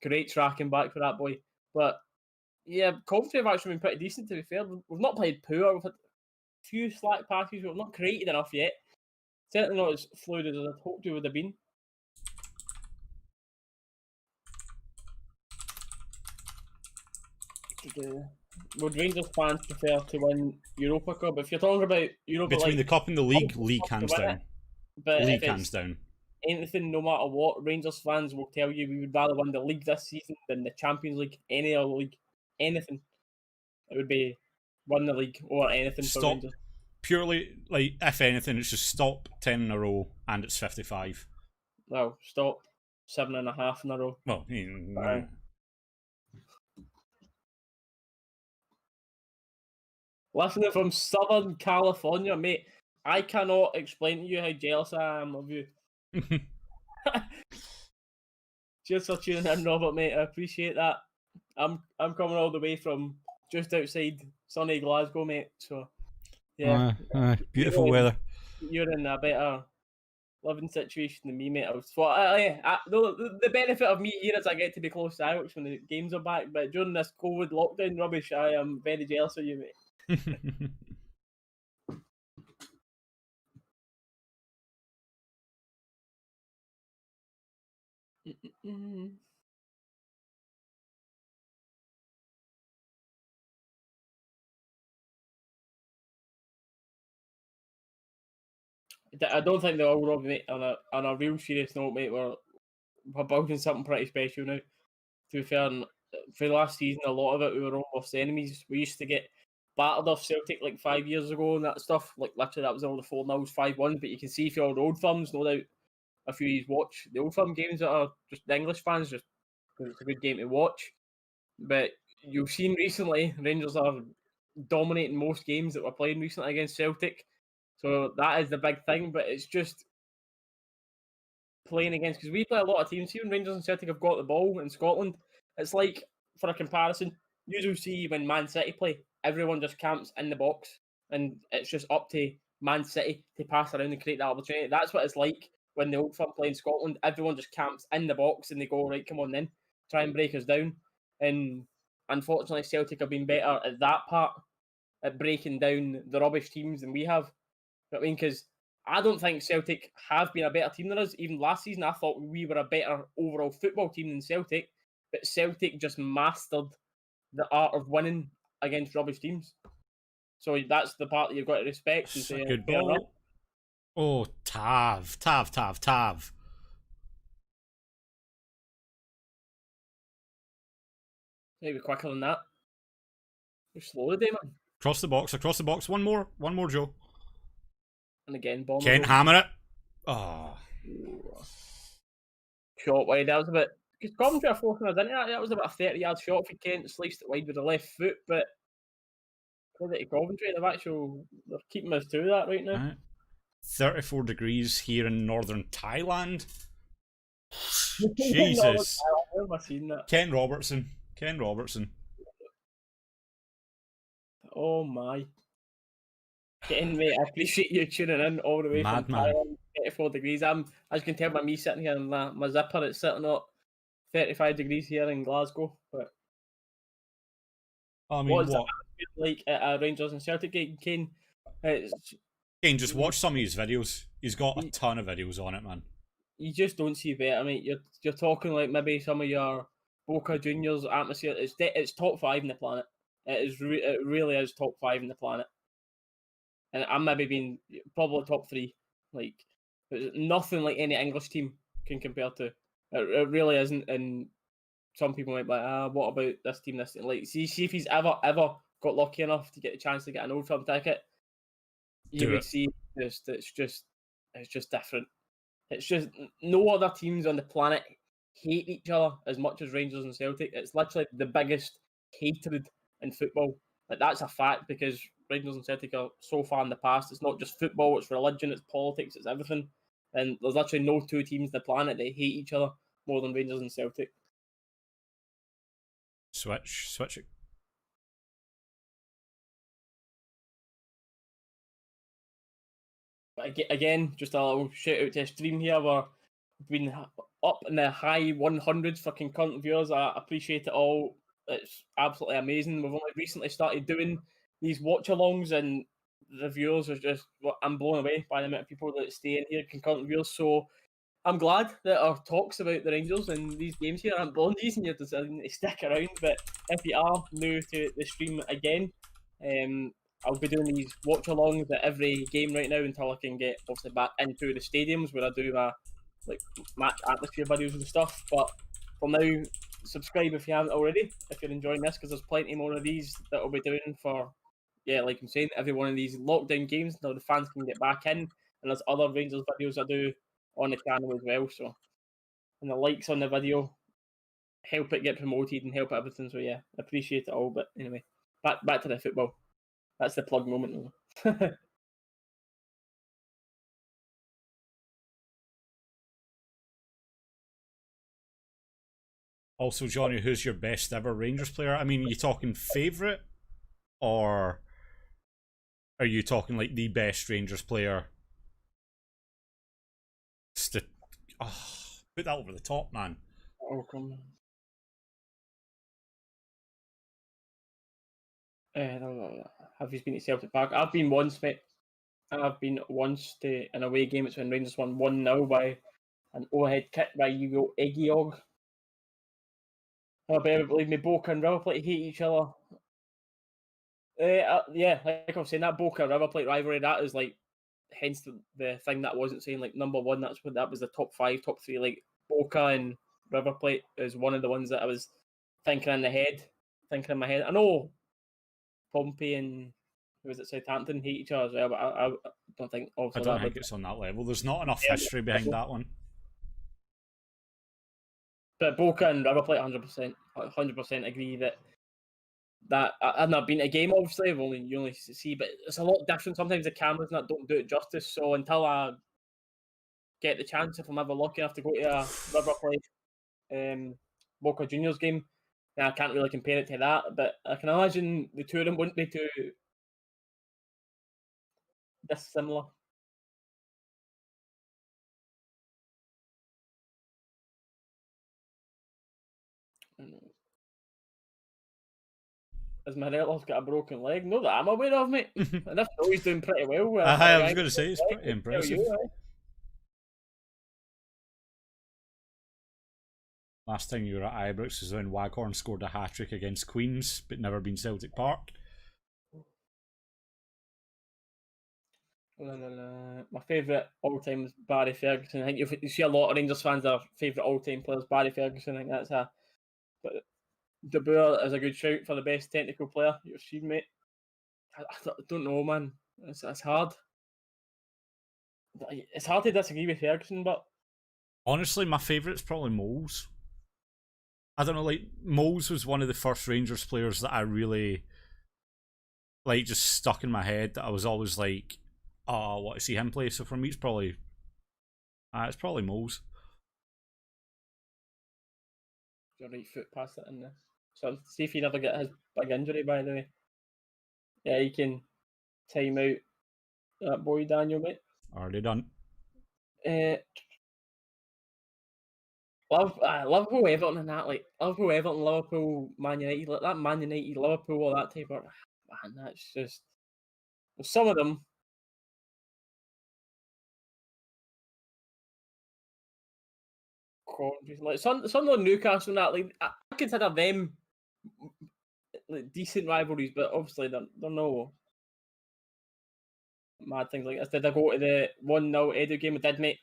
Great tracking back for that boy. But yeah, Coventry have actually been pretty decent, to be fair. We've not played poor. We've had a few slack passes, but we've not created enough yet. Certainly not as fluid as I'd hoped we would have been. Would Rangers fans prefer to win Europa Cup? If you're talking about Europa, between like, the cup and the league, league hands down. But league if hands down. Anything, no matter what, Rangers fans will tell you we would rather win the league this season than the Champions League, any other league, anything. It would be win the league or anything for Rangers. Purely, like, if anything, it's just stop 10 in a row and it's 55. Well, stop 7.5 in a row. Well, Listening from Southern California, mate, I cannot explain to you how jealous I am of you. Cheers for tuning in, Robert, mate. I appreciate that. I'm coming all the way from just outside sunny Glasgow, mate. So, yeah. Beautiful weather. You're in a better living situation than me, mate. The benefit of me here is I get to be close to Alex when the games are back. But during this COVID lockdown rubbish, I am very jealous of you, mate. I don't think they're all wrong, mate. On a real serious note, mate, we're building something pretty special now. To be fair, for the last season, a lot of it we were almost enemies. We used to get battered off Celtic like 5 years ago and that stuff. Like literally, that was all the 4-0s, 5-1. But you can see for all the old firms, no doubt, if you watch the old firm games that are just the English fans, just because it's a good game to watch. But you've seen recently, Rangers are dominating most games that we're playing recently against Celtic. So that is the big thing, but it's just playing against, because we play a lot of teams here, and Rangers and Celtic have got the ball in Scotland. It's like, for a comparison, you will see when Man City play, everyone just camps in the box, and it's just up to Man City to pass around and create that opportunity. That's what it's like when the old firm play in Scotland. Everyone just camps in the box and they go, right, come on then, try and break us down. And unfortunately, Celtic have been better at that part, at breaking down the rubbish teams than we have. You know what I mean? Because I don't think Celtic have been a better team than us. Even last season, I thought we were a better overall football team than Celtic, but Celtic just mastered the art of winning against rubbish teams. So that's the part that you've got to respect. And say, good ball. Oh, Tav. Maybe quicker than that. You're slow today, man. Across the box. One more, Joe. And again, bomb. Can't hammer it. Oh. Shot wide. That was a bit. Because Coventry are forcing us into that. That was about a 30-yard shot for Kent, sliced it wide with the left foot. But credit to Coventry, they're keeping us to that right now. Right. 34 degrees here in northern Thailand. Jesus. Where have I seen that? Ken Robertson. Oh my. Ken, mate, I appreciate you tuning in all the way from Thailand. 34 degrees. As you can tell by me sitting here in my zipper, it's sitting at 35 degrees here in Glasgow. But I mean, what? Like at a Rangers and Celtic game, Kane? Kane, just watch some of his videos. He's got a ton of videos on it, man. You just don't see better, mate. You're talking like maybe some of your Boca Juniors atmosphere. It's top 5 in the planet. It really is top 5 in the planet. And I'm maybe being probably top 3. Like, nothing like any English team can compare to. It really isn't. And some people might be like, what about this team? Like, see if he's ever got lucky enough to get a chance to get an Old Firm ticket, you would see it's just different. It's just no other teams on the planet hate each other as much as Rangers and Celtic. It's literally the biggest hatred in football. Like, that's a fact, because Rangers and Celtic are so far in the past. It's not just football, it's religion, it's politics, it's everything. And there's literally no two teams on the planet that hate each other more than Rangers and Celtic. Switch it. But again, just a little shout out to stream here. We've been up in the high 100s for concurrent viewers. I appreciate it all. It's absolutely amazing. We've only recently started doing these watch-alongs, and the viewers are just, I'm blown away by the amount of people that stay in here, concurrent viewers. So I'm glad that our talks about the Rangers and these games here aren't blondies and you're deciding to stick around. But if you are new to the stream again, I'll be doing these watch-alongs at every game right now until I can get obviously back into the stadiums where I do my match atmosphere videos and stuff. But for now, subscribe if you haven't already, if you're enjoying this, because there's plenty more of these that I'll be doing for, like I'm saying, every one of these lockdown games until the fans can get back in. And there's other Rangers videos I do on the channel as well. So, and the likes on the video help it get promoted and help everything. So yeah, appreciate it all. But anyway, back to the football. That's the plug moment. Also, Johnny, who's your best ever Rangers player? I mean, are you talking favourite, or are you talking like the best Rangers player? Put that over the top, man. Oh, come on. Have you been to Celtic Park? I've been once, mate. I've been once to an away game. It's when Rangers won 1-0 by an overhead kick by Hugo Egiog. I believe me, Boca and River Plate hate each other. Yeah, like I was saying, that Boca River Plate rivalry, that is like, hence the thing that I wasn't saying, like, number one, that was the top 5, top 3, like, Boca and River Plate is one of the ones that I was thinking in my head. I know Pompey and, who was it, Southampton hate each other as well, but I don't think, I don't think it's on that level. There's not enough history behind that one. But Boca and River Plate, 100% agree that I've not been to a game, obviously. You only see, but it's a lot different. Sometimes the cameras don't do it justice. So until I get the chance, if I'm ever lucky enough to go to a River Plate Boca Juniors game, then I can't really compare it to that. But I can imagine the two of them wouldn't be too dissimilar. Has Morelos got a broken leg? No, that I'm aware of, mate. And if so, he's doing pretty well. I was going to say, it's pretty impressive. Last time you were at Ibrox was when Waghorn scored a hat-trick against Queens, but never been Celtic Park. My favourite all-time is Barry Ferguson. I think you see a lot of Rangers fans, their favourite all-time players, Barry Ferguson. I think that's a... But De Boer is a good shout for the best technical player you've seen, mate. I don't know, man. It's hard. It's hard to disagree with Ferguson, but... Honestly, my favourite's probably Moles. I don't know, like, Moles was one of the first Rangers players that I really, like, just stuck in my head, that I was always like, oh, I want to see him play. So for me, it's probably Moles. Your right foot past it in there. So see if he never get his big injury, by the way. Yeah, he can time out that boy, Daniel, mate. Already done. Liverpool, Everton, and that, like Liverpool, Everton, Liverpool, Man United, like that Man United, Liverpool, all that type of man. That's just some of them. Like some of Newcastle and that, like I consider them like decent rivalries, but obviously they're no mad things like this. Did I go to the 1-0 Edo game? I did, mate.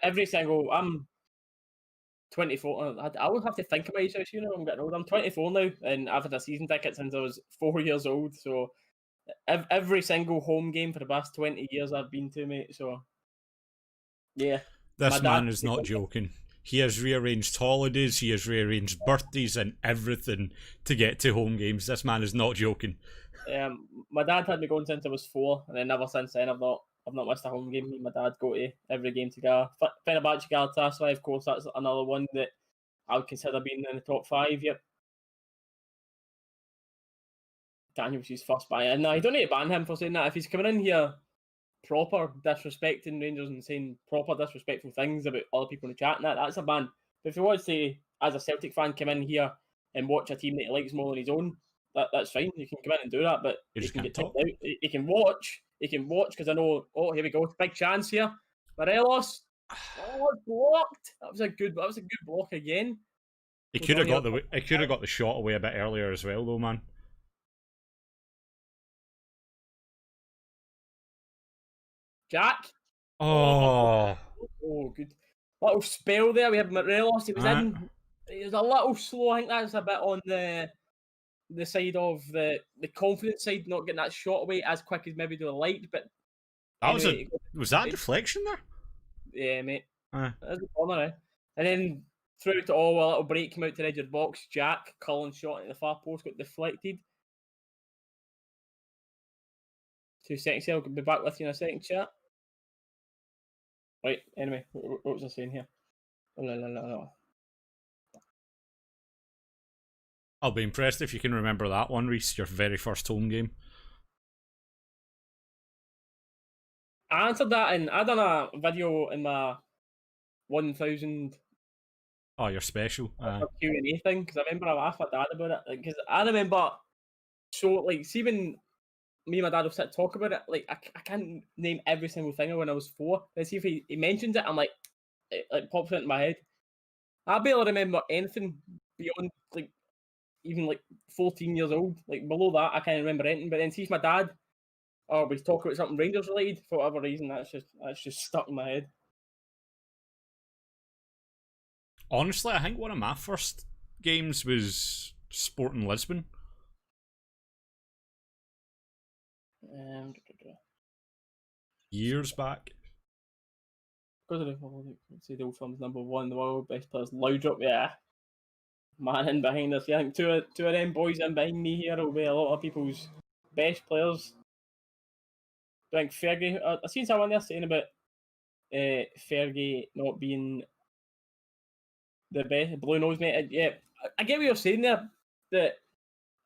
Every single I'm 24. I would have to think about it, you know. I'm getting old. I'm 24 now, and I've had a season ticket since I was 4 years old. So every single home game for the past 20 years I've been to, mate. So yeah, this man is not joking. He has rearranged holidays, he has rearranged birthdays and everything to get to home games. This man is not joking. My dad had me going since I was 4, and then ever since then I've not missed a home game. Me and my dad go to every game together. Fenerbahce, Galatasaray, of course, that's another one that I would consider being in the top 5. Yep. Daniel was his first ban. No, you don't need to ban him for saying that. If he's coming in here proper disrespecting Rangers and saying proper disrespectful things about other people in the chat, and that's a ban. But if he wants to, as a Celtic fan, come in here and watch a team that he likes more than his own, that's fine. You can come in and do that, but he can get tipped out. He can watch because I know. Oh, here we go, big chance here, Morelos. Oh, it's blocked. That was a good block again. He could have got the shot away a bit earlier as well, though, man. Jack. Oh, Good. Little spell there. We had Morelos. He was in. He was a little slow. I think that's a bit on the side of the confidence side, not getting that shot away as quick as maybe they would like. But that anyway, was that a deflection there? Yeah, mate. That's a corner, eh? And then throughout it all, a little break came out to the edge of the box. Jack, Cullen shot at the far post, got deflected. 2 seconds here. I'll be back with you in a second, chat. Right, anyway, what was I saying here? I'll be impressed if you can remember that one, Reese, your very first home game. I answered that, and I done a video in my 1000. Oh, you're special. Q&A thing, because I remember I laughed at Dad about it. Because I remember, see when me and my dad will sit and talk about it, like, I can't name every single thing when I was 4. Let's see if he mentions it, I'm like, it pops into my head. I barely remember anything beyond, like, even, like, 14 years old. Like, below that, I can't remember anything. But then see if my dad, we talk about something Rangers related, for whatever reason, that's just stuck in my head. Honestly, I think one of my first games was Sporting Lisbon. Years back. Because of the old film's number 1, the world best players, Loudrop, yeah. Man in behind us. Yeah, I think two of them boys in behind me here will be a lot of people's best players. I think Fergie, I've seen someone there saying about Fergie not being the best, blue nose, mate. Yeah, I get what you're saying there. That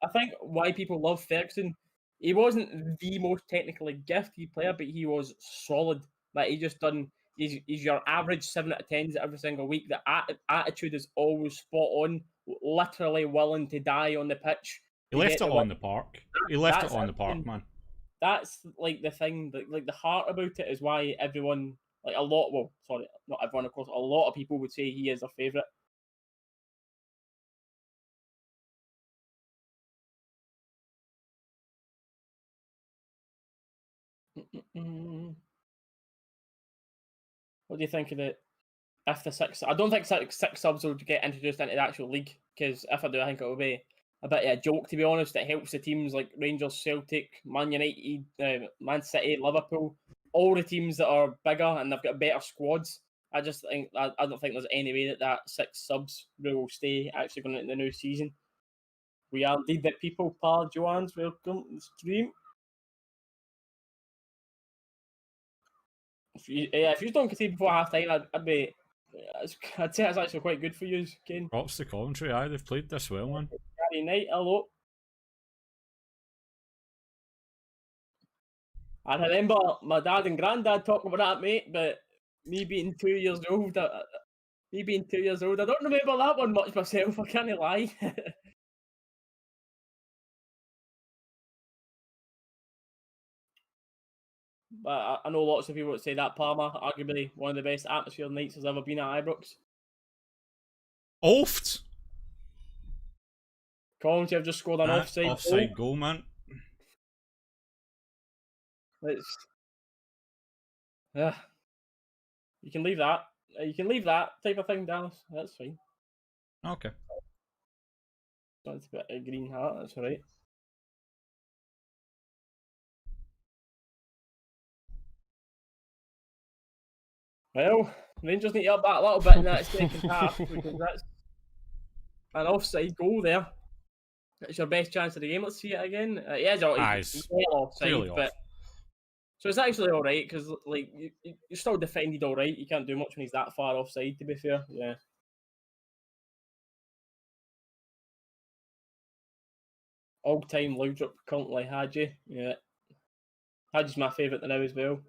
I think why people love Ferguson, he wasn't the most technically gifted player, but he was solid. Like, he just done. He's your average 7 out of 10s every single week. The attitude is always spot on. Literally willing to die on the pitch. He left it on the park. He left it on the park, man. That's like the thing. Like the heart about it is why everyone, like a lot. Well, sorry, not everyone, of course. A lot of people would say he is their favourite. What do you think of it? If the 6, I don't think six subs will get introduced into the actual league, because if I do, I think it will be a bit of a joke, to be honest. It helps the teams like Rangers, Celtic, Man United, Man City, Liverpool, all the teams that are bigger and they've got better squads. I just think I don't think there's any way that 6 subs will stay actually going into the new season. We are indeed the people, pal. Joanne's welcome to the stream. If you don't concede before half time, I'd say that's actually quite good for you, Kane. Props to Coventry, they've played this well, man. Gary Knight, hello. I remember my dad and granddad talking about that, mate, but me being 2 years old, I don't remember that one much myself, I can't lie. But I know lots of people would say that Parma, arguably one of the best atmosphere nights has ever been at Ibrox. Oft! Coventry have just scored an offside goal, man. You can leave that. You can leave that type of thing, Dallas. That's fine. Okay. That's a bit of green hat. That's all right. Well, Rangers need to up that a little bit in that second half, because that's an offside goal there. It's your best chance of the game. Let's see it again. Yeah, it's offside, but so it's actually all right, because like you're still defended all right. You can't do much when he's that far offside, to be fair. Yeah. All-time Loudrop currently Hadji. Yeah. Hadji's my favourite now as well.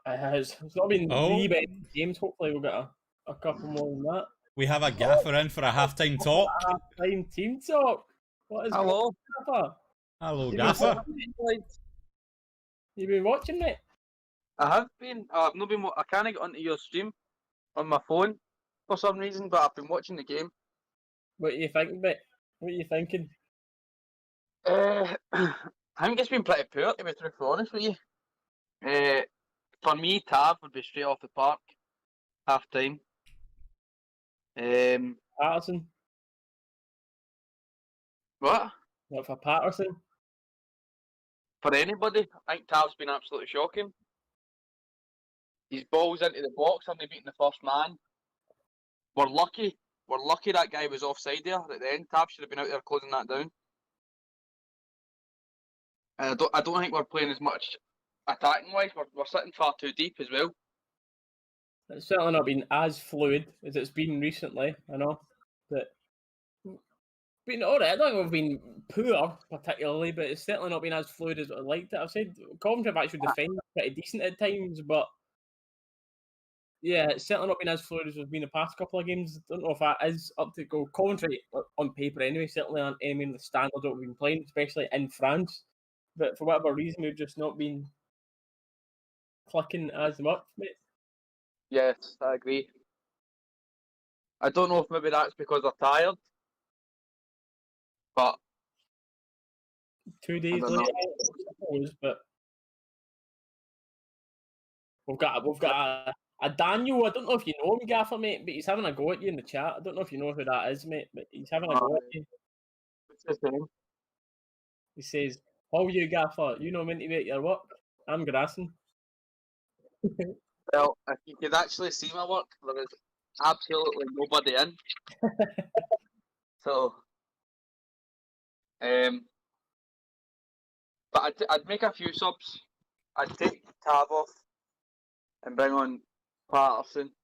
It has. It's not been the best games. Hopefully we'll get a couple more than that. We have a gaffer in for a half-time talk. Half-time team talk. What is hello? Gaffer? Hello, Gaffer. You been watching it? I have been. I've not been. I can't get onto your stream on my phone for some reason, but I've been watching the game. What are you thinking, mate? What are you thinking? I think it's been pretty poor, to be truthfully honest with you. For me, Tav would be straight off the park, half time. Patterson? What? What for Patterson? For anybody, I think Tav's been absolutely shocking. His balls into the box, only beating the first man. We're lucky that guy was offside there at the end. Tav should have been out there closing that down. I don't think we're playing as much attacking wise. We're sitting far too deep as well. It's certainly not been as fluid as it's been recently. I know that. Been alright. I don't think we've been poor particularly, but it's certainly not been as fluid as I liked it. I've said Coventry have actually defended pretty decent at times, but yeah, it's certainly not been as fluid as we've been the past couple of games. I don't know if that is up to go. Coventry on paper anyway certainly aren't aiming the standard that we've been playing, especially in France. But for whatever reason, we've just not been clicking as much, mate. Yes, I agree. I don't know if maybe that's because they're tired, but 2 days later, I suppose, but we've got a Daniel. I don't know if you know him, Gaffer, mate, but he's having a go at you in the chat. I don't know if you know who that is, mate, but he's having a go at you. What's his name? He says, "Oh, you Gaffer, you know when to make your work. I'm grassing." Well, if you could actually see my work, there is absolutely nobody in. So, but I'd make a few subs. I'd take Tav off and bring on Patterson.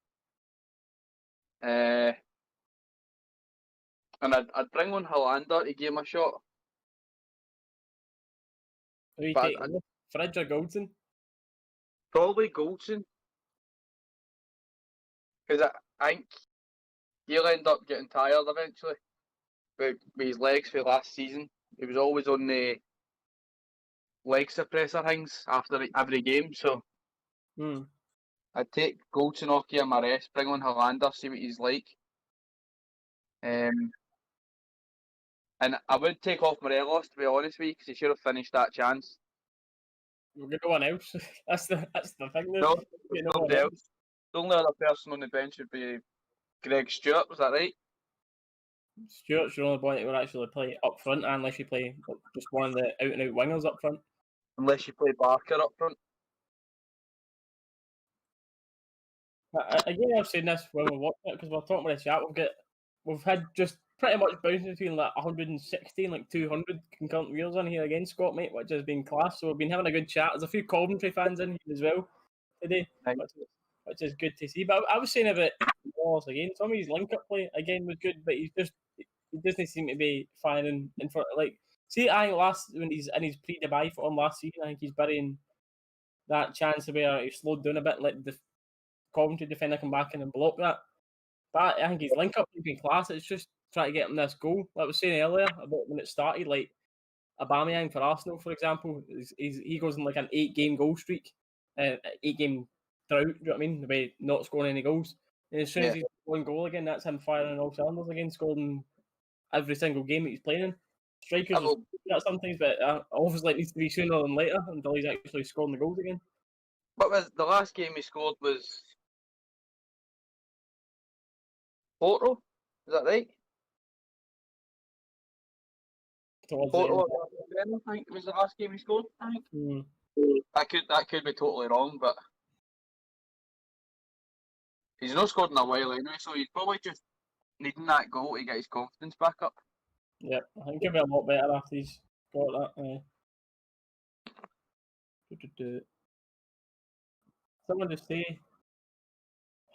And I'd bring on Hollander to give him a shot. Who are you taking? Fridge or Goldson? Probably Goldson. Because I think he'll end up getting tired eventually with his legs for last season. He was always on the leg suppressor things after every game, so I'd take Goldson off, give him a rest, bring on Hollander, see what he's like. And I would take off Morelos, to be honest with you, because he should have finished that chance. We'll get no one else. That's the thing. No, nobody else. The only other person on the bench would be Greg Stewart, was that right? Stewart's the only boy that would actually play up front, unless you play just one of the out-and-out wingers up front. Unless you play Barker up front. Again, I've seen this when we watch it, because we're talking about the chat. We've had just pretty much bouncing between like 160 and like 200 concurrent viewers on here again, Scott, mate, which has been class. So we've been having a good chat. There's a few Coventry fans in here as well today, which is good to see. But I was saying about Wallace again. Some of his link-up play again was good, but he doesn't seem to be firing in front. Like, see, I think when he's in his pre-Dubai form last season, I think he's burying that chance where he slowed down a bit, let the Coventry defender come back in and block that. But I think his link-up has been class. It's just trying to get him this goal. Like I was saying earlier about when it started, like Aubameyang for Arsenal, for example, he goes in like an 8-game goal streak, 8-game drought. Do you know what I mean? The way not scoring any goals. And as soon as he's one goal again, that's him firing all cylinders again, scoring every single game that he's playing in. Strikers do that sometimes, but obviously it needs to be sooner than later until he's actually scoring the goals again. What was the last game he scored? Was Porto? Is that right? Porto, I think was the last game he scored. I think that could be totally wrong, but he's not scored in a while anyway, so he's probably just needing that goal to get his confidence back up. Yeah, I think he'll be a lot better after he's got that. Someone just say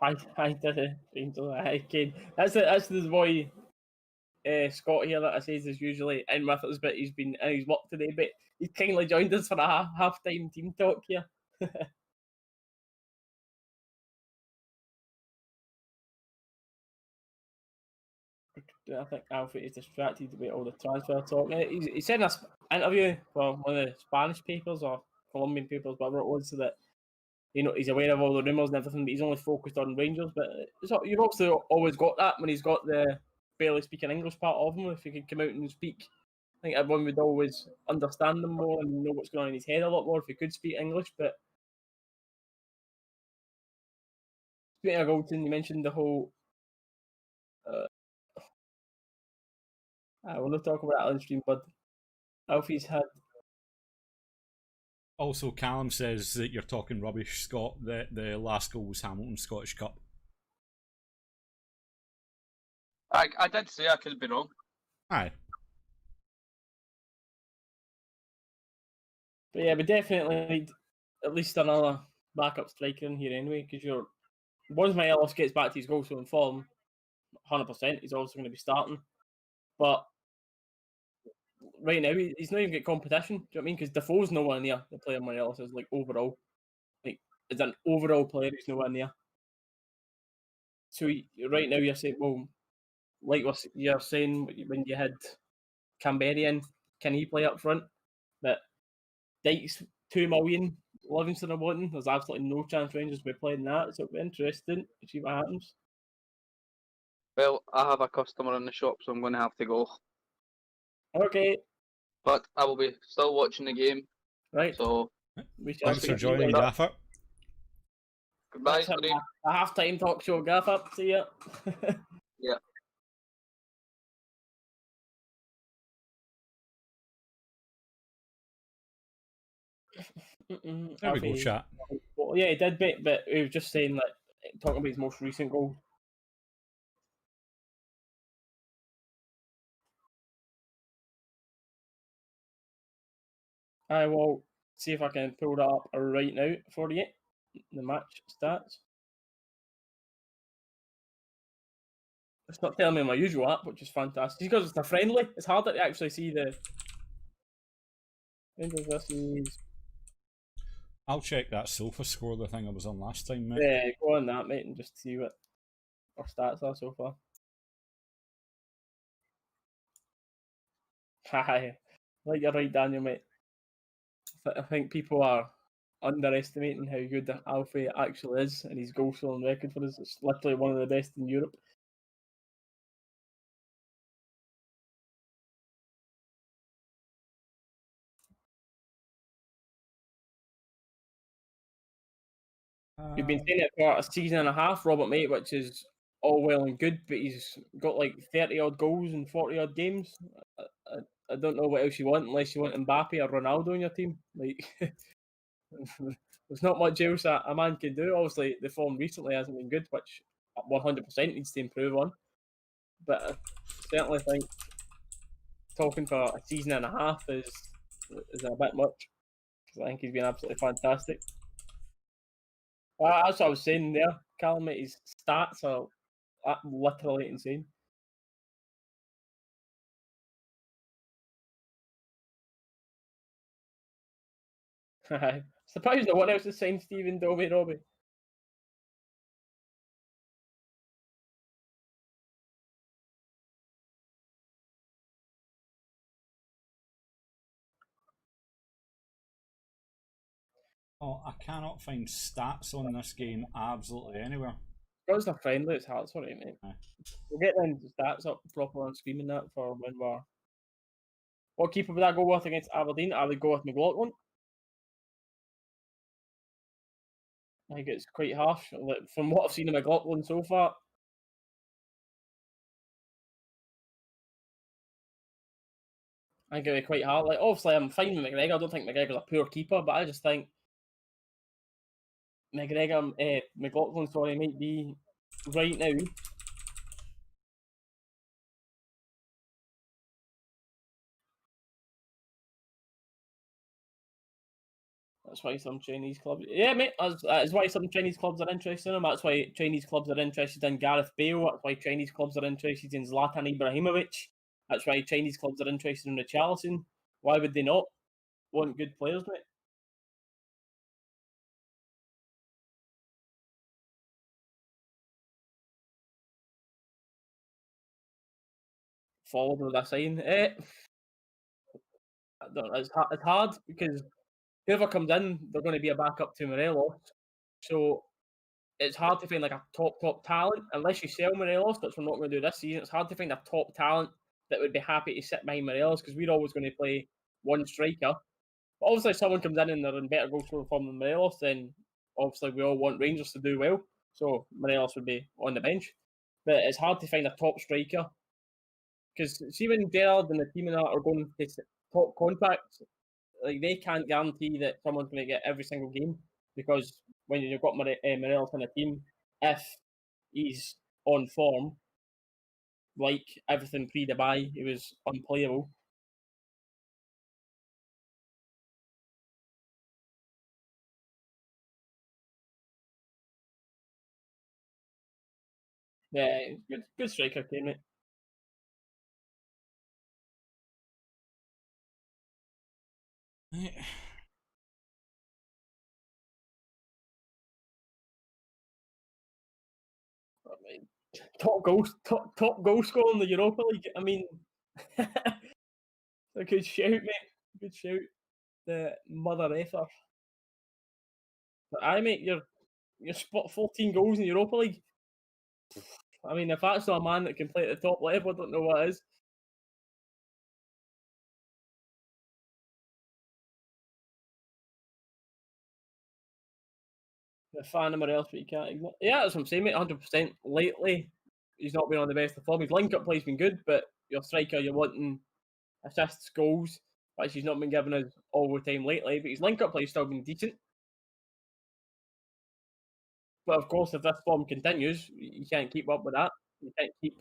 hi to the Angel. Hi, Kane. That's the boy Scott here that I says is usually in with us, but he's been in his work today. But he's kindly joined us for a half-time team talk here. I think Alfie is distracted by all the transfer talk. He said in an interview for one of the Spanish papers or Colombian papers, whatever it was, that he's aware of all the rumours and everything, but he's only focused on Rangers. But you've obviously always got that when he's got the barely speaking English part of him. If he could come out and speak, I think everyone would always understand him more and know what's going on in his head a lot more if he could speak English. But speaking of Goldson, you mentioned the whole. We'll not talk about that on stream, but Alfie's had. Also, Callum says that you're talking rubbish, Scott. The last goal was Hamilton's Scottish Cup. I did say I could be wrong. Aye. But yeah, we definitely need at least another backup striker in here anyway, because once Morelos gets back to his goal scoring form, 100%, he's also going to be starting. But right now, he's not even got competition. Do you know what I mean? Because Defoe's nowhere near the player Morelos is, like, overall. Like, as an overall player, he's nowhere near. So right now, you're saying, well, like you're saying when you had Canberra in, can he play up front? But Dyke's 2 million, Livingston are wanting. There's absolutely no chance Rangers will be playing that, so it'll be interesting to see what happens. Well, I have a customer in the shop, so I'm going to have to go. Okay. But I will be still watching the game. Right. So thanks for joining, Gaffer. Goodbye. A half-time talk show, Gaffer. See ya. Yeah. There we go, chat. Well, yeah, he did, but he was just saying that, talking about his most recent goal. I will see if I can pull that up right now for you. The match stats. It's not telling me on my usual app, which is fantastic. Because it's a friendly, it's harder to actually see the Rangers versus. I'll check that sofa score, the thing I was on last time, mate. Yeah, go on that, mate, and just see what our stats are so far. Hi. Like you're right, Daniel, mate. I think people are underestimating how good Alfie actually is, and his goal scoring record for us. It's literally one of the best in Europe. We've been saying it for a season and a half, Robert, mate, which is all well and good, but he's got like 30 odd goals in 40 odd games. I don't know what else you want unless you want Mbappe or Ronaldo in your team. Like, there's not much else a man can do. Obviously, the form recently hasn't been good, which 100% needs to improve on. But I certainly think talking for a season and a half is a bit much, because I think he's been absolutely fantastic. That's what I was saying there, Callum. His stats are literally insane. Surprised no one else has signed Stephen Dobie, Robbie. Oh, I cannot find stats on this game absolutely anywhere. Because they're friendly, it's hard, sorry, mate. Aye. We'll get them stats up properly on screen and that for when we're. What keeper would I go with against Aberdeen? I would go with McLaughlin. I think it's quite harsh. From what I've seen of McLaughlin so far, I think it'd be quite hard. Like, obviously, I'm fine with McGregor. I don't think McGregor's a poor keeper, but I just think McLaughlin, sorry, might be right now. That's why some Chinese clubs. Yeah, mate. That's why some Chinese clubs are interested in him. That's why Chinese clubs are interested in Gareth Bale. That's why Chinese clubs are interested in Zlatan Ibrahimovic. That's why Chinese clubs are interested in Richarlison. Why would they not want good players, mate? followed with a sign. It's hard because whoever comes in, they're going to be a backup to Morelos. So it's hard to find like a top talent unless you sell Morelos, which we're not going to do this season. It's hard to find a top talent that would be happy to sit behind Morelos because we're always going to play one striker. But obviously, if someone comes in and they're in better goal scoring form than Morelos, then obviously we all want Rangers to do well. So Morelos would be on the bench. But it's hard to find a top striker because see when Gerrard and the team and that are going to top contracts, like they can't guarantee that someone's going to get every single game because when you've got Morelos in a team, if he's on form, like everything pre-Dubai, he was unplayable. Yeah, good striker, mate. Top goal scorer in the Europa League. I mean, a good shout, mate. Good shout. The mother effer. But I mate, you're spot 14 goals in the Europa League. I mean, if that's not a man that can play at the top level, I don't know what is. The fan anywhere else, but you can't ignore. Yeah, that's what I'm saying, mate. 100%. Lately, he's not been on the best of form. His link-up play's been good, but your striker, you're wanting assists, goals, which he's not been giving us all the time lately. But his link-up play's still been decent. But of course, if this form continues, you can't keep up with that. You can't keep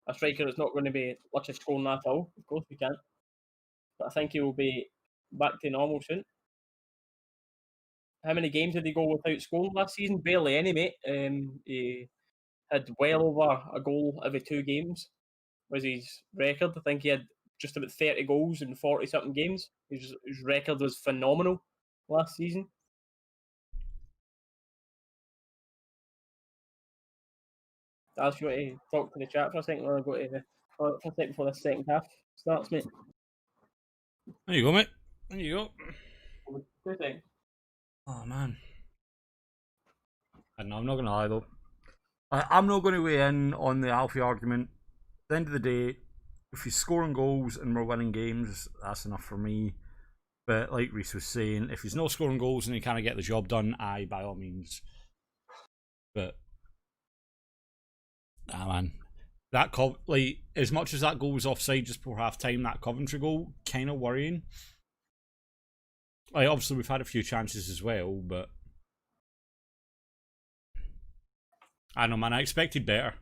a striker that's not going to be much of scoring at all. Of course, we can't. But I think he will be back to normal soon. How many games did he go without scoring last season? Barely any, mate. He had well over a goal every 2 games was his record. I think he had just about 30 goals in 40-something games. His record was phenomenal last season. Ask you want to talk to the chat for a second, or I'll go to the for a second before the second half starts, mate. There you go, mate. There you go. 2 seconds. Oh man. I know, I'm not gonna lie though. I'm not going to weigh in on the Alfie argument. At the end of the day, if he's scoring goals and we're winning games, that's enough for me. But like Reese was saying, if he's not scoring goals and he can't get the job done, aye, by all means. But man, that like as much as that goal was offside just before half time, that Coventry goal kind of worrying. Like obviously we've had a few chances as well, but I don't know, man. I expected better.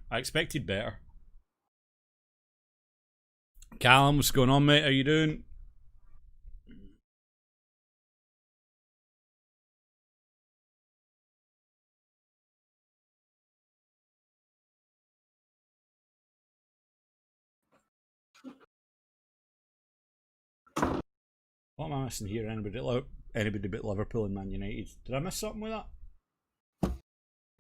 Callum, what's going on, mate? How you doing? What am I missing here? Anybody but Liverpool and Man United? Did I miss something with that?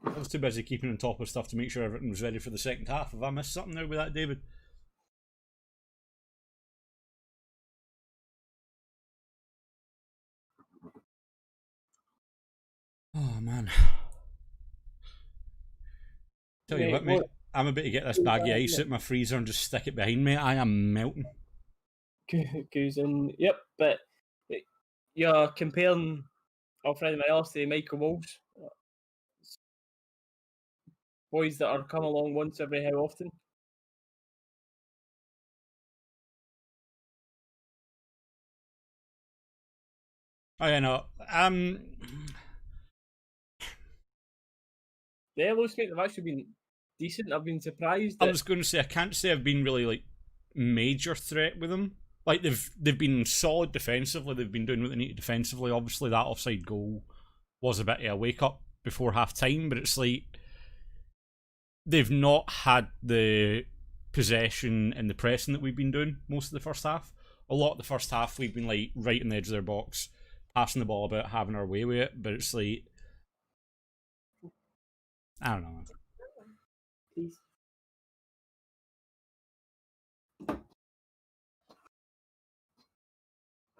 I was too busy keeping on top of stuff to make sure everything was ready for the second half. Have I missed something there with that, David? Oh man. Tell you what, mate, I'm about to get this baggy ice out my freezer and just stick it behind me. I am melting. Goes in, yep, but you're comparing Alfredo Morelos to Michael Wolves. Boys that are come along once every how often? Oh yeah, no. Yeah, those mate, they've actually been decent. I've been surprised. I was going to say I can't say I've been really like major threat with them. Like they've been solid defensively. They've been doing what they need to defensively. Obviously, that offside goal was a bit of a wake up before half time, but it's like they've not had the possession and the pressing that we've been doing most of the first half. A lot of the first half we've been like right on the edge of their box, passing the ball about, having our way with it. But it's like I don't know.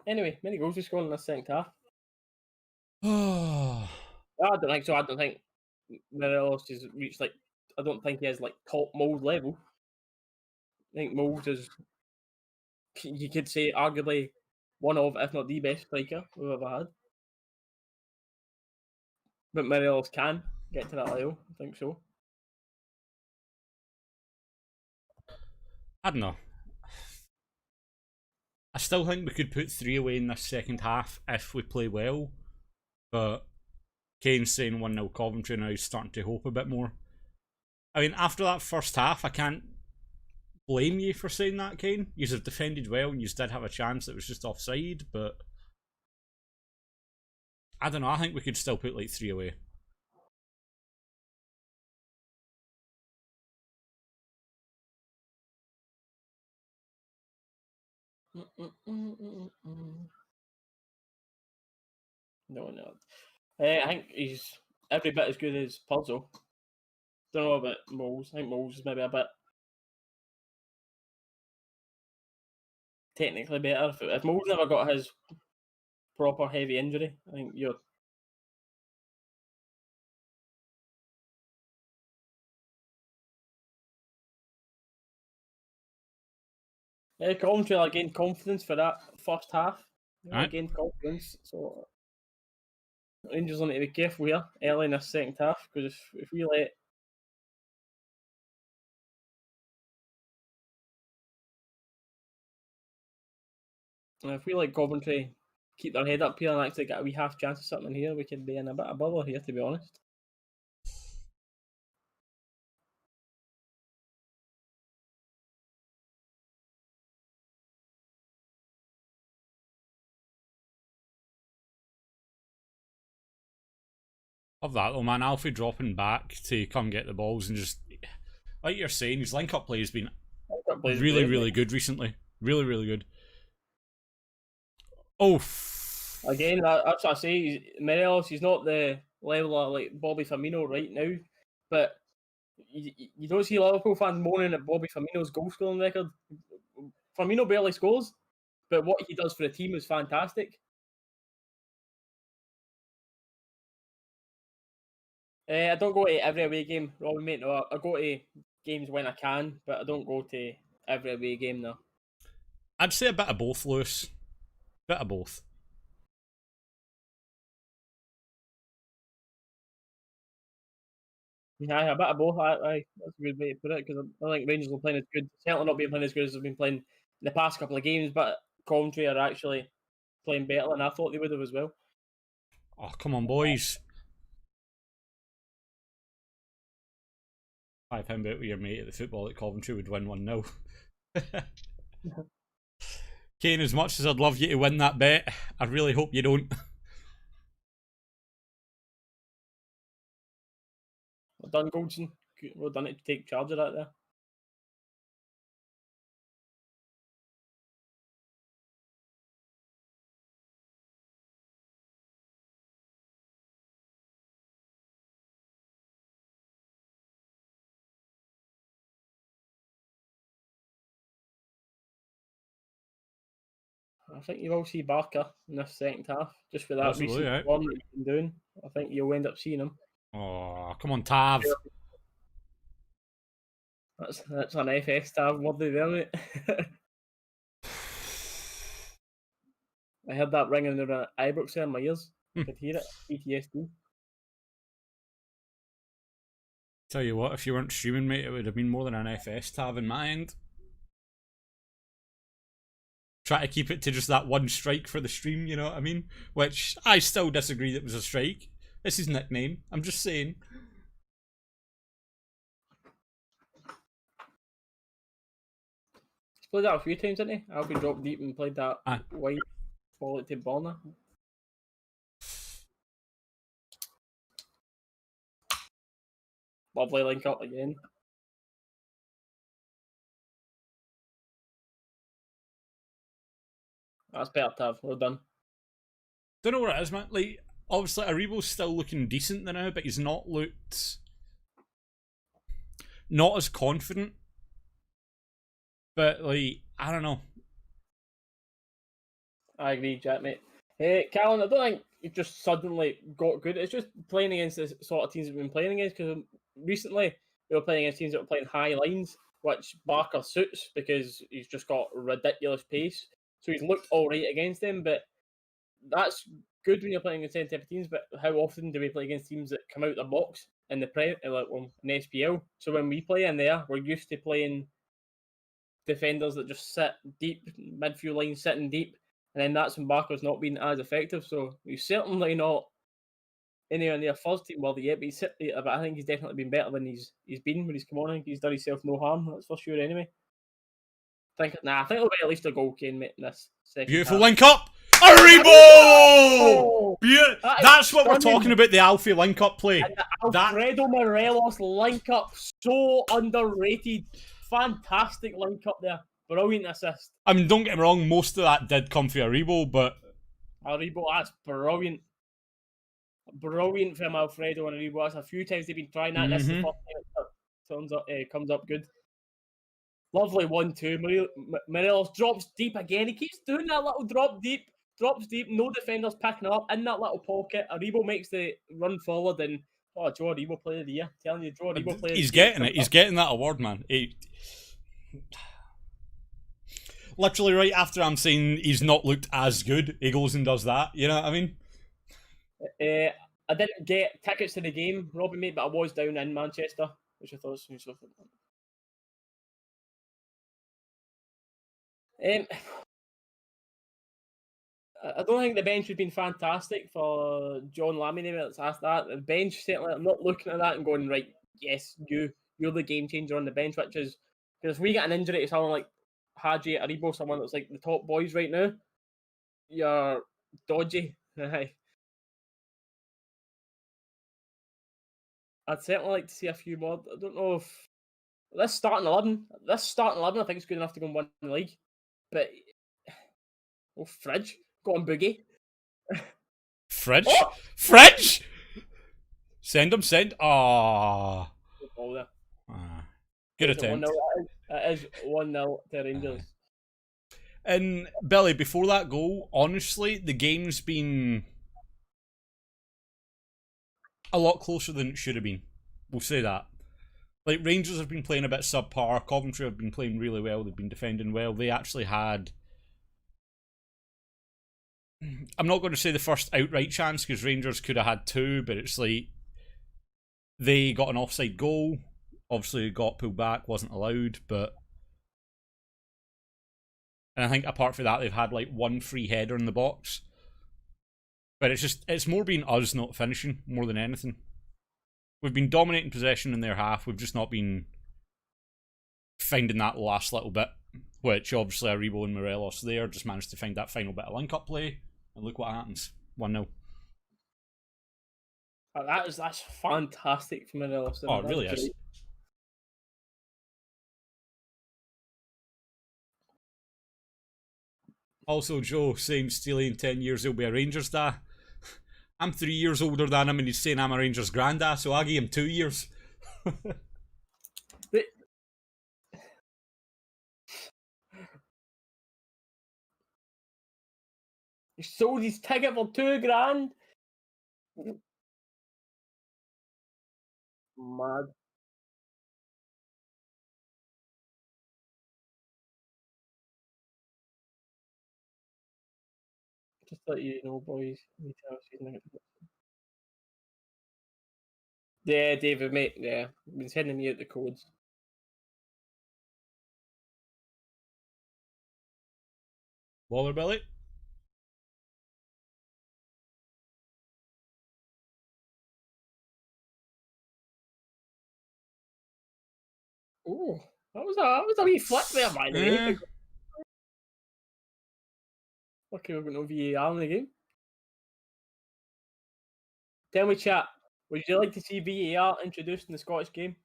Anyway, many goals we scored in the second half. Oh, I don't think so. I don't think Morelos has reached like. I don't think he has like top mold level. I think Mold is, you could say, arguably one of, if not the best striker we've ever had. But Morelos can get to that level. I think so. I don't know. I still think we could put 3 away in this second half if we play well. But Kane's saying 1-0 Coventry now, he's starting to hope a bit more. I mean, after that first half, I can't blame you for saying that, Kane. You have defended well and you did have a chance that was just offside, but I don't know, I think we could still put like 3 away. No. I think he's every bit as good as Puzzle. Don't know about Moles. I think Moles is maybe a bit technically better. If Moles never got his proper heavy injury, I think you're. Coventry gained confidence for that first half. Right. Gained confidence, so Rangers will need to be careful here early in this second half, because if we let Coventry keep their head up here and actually get a wee half chance of something here, we could be in a bit of bother here, to be honest. Of that though, man, Alfie dropping back to come get the balls and just, like you're saying, his link-up play has been really good recently. Really good. Oh. Again, that's what I say. Morelos, he's not the level of like Bobby Firmino right now, but you don't see Liverpool fans moaning at Bobby Firmino's goal scoring record. Firmino barely scores, but what he does for the team is fantastic. I don't go to every away game, Robin, mate. No, I go to games when I can, but I don't go to every away game now. I'd say a bit of both, Lewis. Bit of both. Yeah, a bit of both. Aye, that's a good way to put it, because I think Rangers are playing as good. Certainly not being playing as good as they've been playing in the past couple of games, but Coventry are actually playing better than I thought they would have as well. Oh, come on, boys. £5 bet with your mate at the football at Coventry would win 1-0. Kane, as much as I'd love you to win that bet, I really hope you don't. Well done, Goldson. Well done to take charge of that there. I think you will see Barker in this second half, just for that Possibly, recent form that he's been doing. I think you'll end up seeing him. Oh, come on, Tav. That's an FS Tav worthy there, mate. I heard that ringing in the Ibrox there in my ears. I could hear it. PTSD. Tell you what, if you weren't streaming, mate, it would have been more than an FS Tav in my end. Try to keep it to just that one strike for the stream, you know what I mean? Which I still disagree that was a strike. It's his nickname. I'm just saying. He's played that a few times, hasn't he? Alfie dropped deep and played that wide quality Bonner. Lovely link up again. That's better, Tav. Well done. Don't know what it is, man. Like, obviously, Aribo's still looking decent now, but he's not looked not as confident. But like, I don't know. I agree, Jack, mate. Callan, I don't think you've just suddenly got good. It's just playing against the sort of teams we've been playing against, because recently we were playing against teams that were playing high lines, which Barker suits because he's just got ridiculous pace. So he's looked all right against them, but that's good when you're playing against certain type of teams. But how often do we play against teams that come out the box in the in SPL? So when we play in there, we're used to playing defenders that just sit deep, midfield line sitting deep, and then that's when Barker's not been as effective. So he's certainly not anywhere near first team worthy yet, but I think he's definitely been better than he's been when he's come on. I think he's done himself no harm, that's for sure anyway. I think it'll be at least a goal, Kane, mate, in this second Beautiful half. link up! Aribo! Oh, that's what we're talking about, the Alfie link up play. And the Alfredo Morelos link up, so underrated. Fantastic link up there. Brilliant assist. I mean, don't get me wrong, most of that did come for Aribo, but... Aribo, that's brilliant. Brilliant from Alfredo and Aribo. That's a few times they've been trying that. This is the first time it comes up good. Lovely 1-2. Morelos drops deep again. He keeps doing that little drops deep. No defenders picking up in that little pocket. Aribo makes the run forward, and Joe Aribo player of the year. I'm telling you, Joe Aribo player. He's getting it. He's getting that award, man. Literally right after I'm saying he's not looked as good, he goes and does that. You know what I mean? I didn't get tickets to the game, Robbie, mate, but I was down in Manchester, which I thought was useful. I don't think the bench has been fantastic for John Lammy. Let's ask that. The bench, certainly, I'm not looking at that and going, right, yes, you're the game changer on the bench, which is, because if we get an injury to someone like Haji Aribo, someone that's like the top boys right now, you're dodgy. I'd certainly like to see a few more. I don't know if this starting 11, I think is good enough to go and win the league. But, Fridge, go on Boogie. Fridge? Oh! Fridge! Send him, send. Aww. Good attempt. It is 1-0 to Rangers. And Billy, before that goal, honestly, the game's been a lot closer than it should have been. We'll say that. Like, Rangers have been playing a bit subpar. Coventry have been playing really well. They've been defending well. They actually had... I'm not going to say the first outright chance, because Rangers could have had two, but it's like... They got an offside goal. Obviously, got pulled back. Wasn't allowed, but... And I think apart from that, they've had like one free header in the box. But it's more been us not finishing more than anything. We've been dominating possession in their half. We've just not been finding that last little bit, which obviously Aribo and Morelos there just managed to find that final bit of link-up play. And look what happens. 1-0. That's fantastic for Morelos. Oh, it really is. Also, Joe saying Steely in 10 years he'll be a Rangers da. I'm 3 years older than him and he's saying I'm a Rangers granda, so I give him 2 years. He sold his ticket for $2,000. Mad. Just let you know, boys. Yeah, David, mate. Yeah, been sending me out the codes. Waller Billy. Oh, that was a wee flick there, by the way. Okay, we've got no VAR in the game. Tell me, chat, would you like to see VAR introduced in the Scottish game?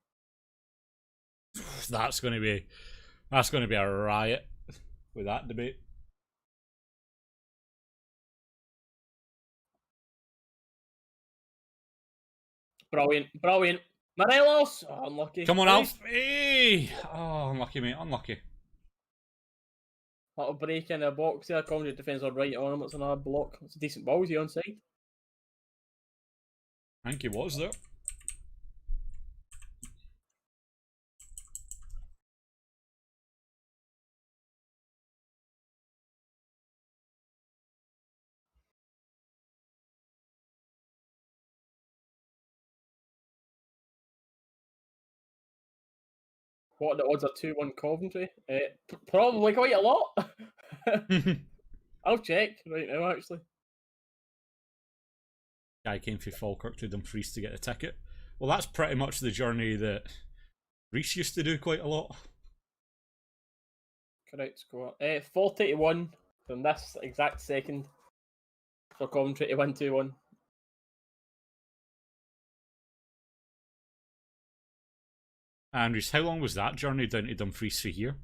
That's going to be a riot with that debate. Brilliant. Morelos! Oh, unlucky. Come on, Alf. Hey! Oh, unlucky, mate. Unlucky. Little break in the box there. Coventry defence are right on him. It's another block. It's a decent ball. Is he onside? I think he was there. What the odds are 2-1 Coventry? Probably quite a lot. I'll check right now, actually. Guy came from Falkirk to Dumfries to get a ticket. Well, that's pretty much the journey that Reese used to do quite a lot. Correct score. 40-1 from this exact second for Coventry to win 2-1. And Reese, how long was that journey down to Dumfries for here?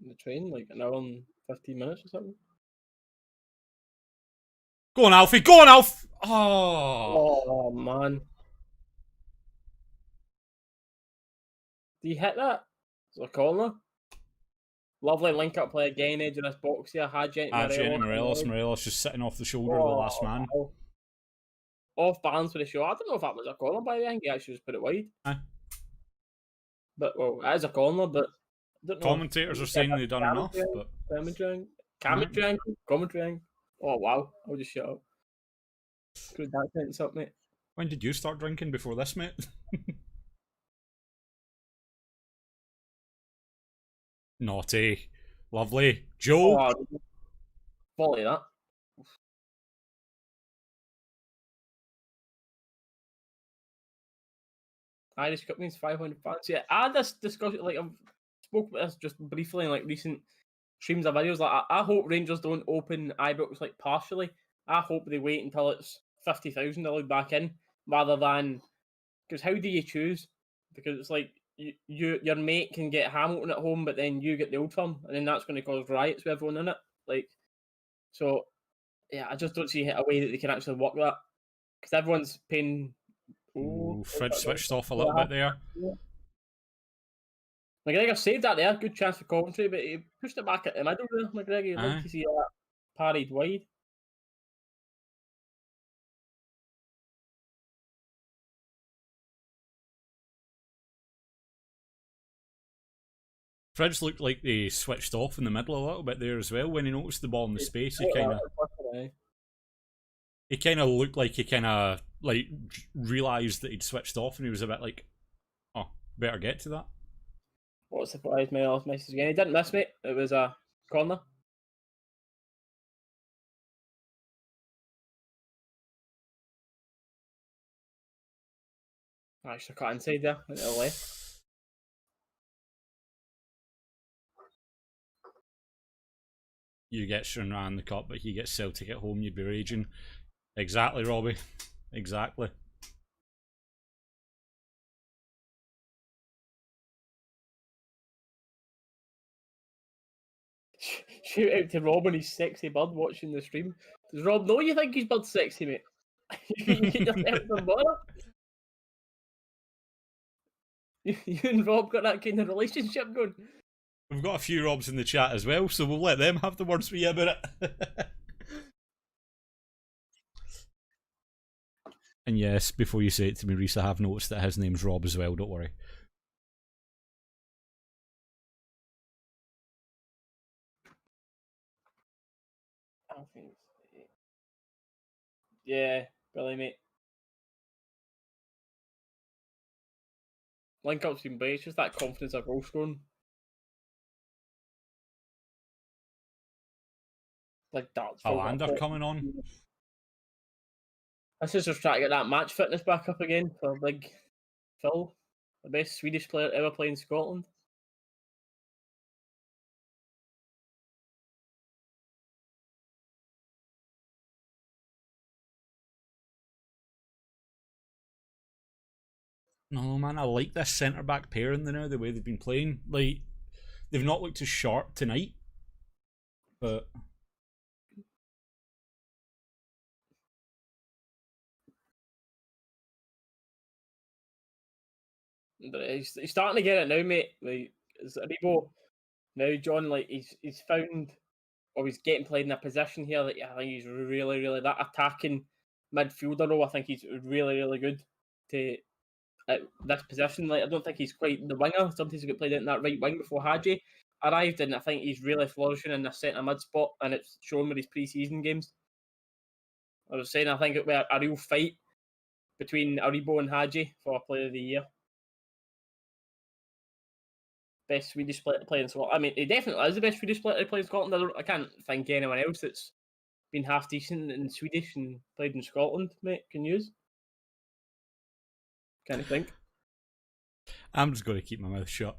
In the train, like an hour and 15 minutes or something. Go on, Alfie! Go on, Alf! Oh, man. Do you hit that? It's a corner. Lovely link-up play again, edge of this box here. Hadji Morelos just sitting off the shoulder of the last man. Wow. Off balance for the shot. I don't know if that was a corner, by the way. I think he actually just put it wide. Aye. But, well, it is a corner, but I don't know. Commentators are saying they've done enough, but... Commentary. Oh, wow. I'll just shut up. Screwed that sentence up, mate. When did you start drinking before this, mate? Naughty. Lovely. Joe. Oh, volley that. Irish Cup means 500 fans. Yeah, I had this discussion, like, I've spoke about this just briefly in, like, recent streams of videos. Like, I hope Rangers don't open Ibrox, like, partially. I hope they wait until it's 50,000 allowed back in, rather than... Because how do you choose? Because it's like, your mate can get Hamilton at home, but then you get the Old Firm, and then that's going to cause riots with everyone in it. Like, so, yeah, I just don't see a way that they can actually work that. Because everyone's paying... Ooh, Fred switched off a little bit there. McGregor saved that there. Good chance for Coventry, but he pushed it back at the middle there. McGregor, you'd like to see that parried wide. Fridge looked like they switched off in the middle a little bit there as well when he noticed the ball in the space. He kind of looked like he kind of like realised that he'd switched off, and he was a bit like, "Oh, better get to that." What surprised me? I'll miss again. He didn't miss, mate. It was a corner. I should cut inside there at the left. You get Shinran the cup, but he gets Celtic at home. You'd be raging. Exactly, Robbie. Exactly. Shout out to Rob and his sexy bird watching the stream. Does Rob know you think his bird's sexy, mate? You get yourself some bother. You and Rob got that kind of relationship going. We've got a few Robs in the chat as well, so we'll let them have the words with you about it. And yes, before you say it to me, Reese, I have noticed that his name's Rob as well, don't worry. Yeah, really, mate. Link up's been great. It's just that confidence of goal scoring. Like darts. Alander coming on. This is just trying to get that match fitness back up again for Big Phil, the best Swedish player ever played in Scotland. No, man, I like this centre-back pairing now, the way they've been playing. Like, they've not looked as sharp tonight, but... But he's starting to get it now, mate. Like, Aribo now, John, like he's found, or he's getting played in a position here that I think he's really, really that attacking midfielder role. I think he's really, really good to at this position. Like I don't think he's quite the winger. Sometimes he got played out in that right wing before Hadji arrived, and I think he's really flourishing in the centre mid spot, and it's shown with his pre-season games. I was saying I think it'll be a real fight between Aribo and Hadji for Player of the Year. Best Swedish player to play in Scotland. I mean, he definitely is the best Swedish player to play in Scotland. I can't think anyone else that's been half decent in Swedish and played in Scotland, mate. Can you use? Can't think. I'm just going to keep my mouth shut.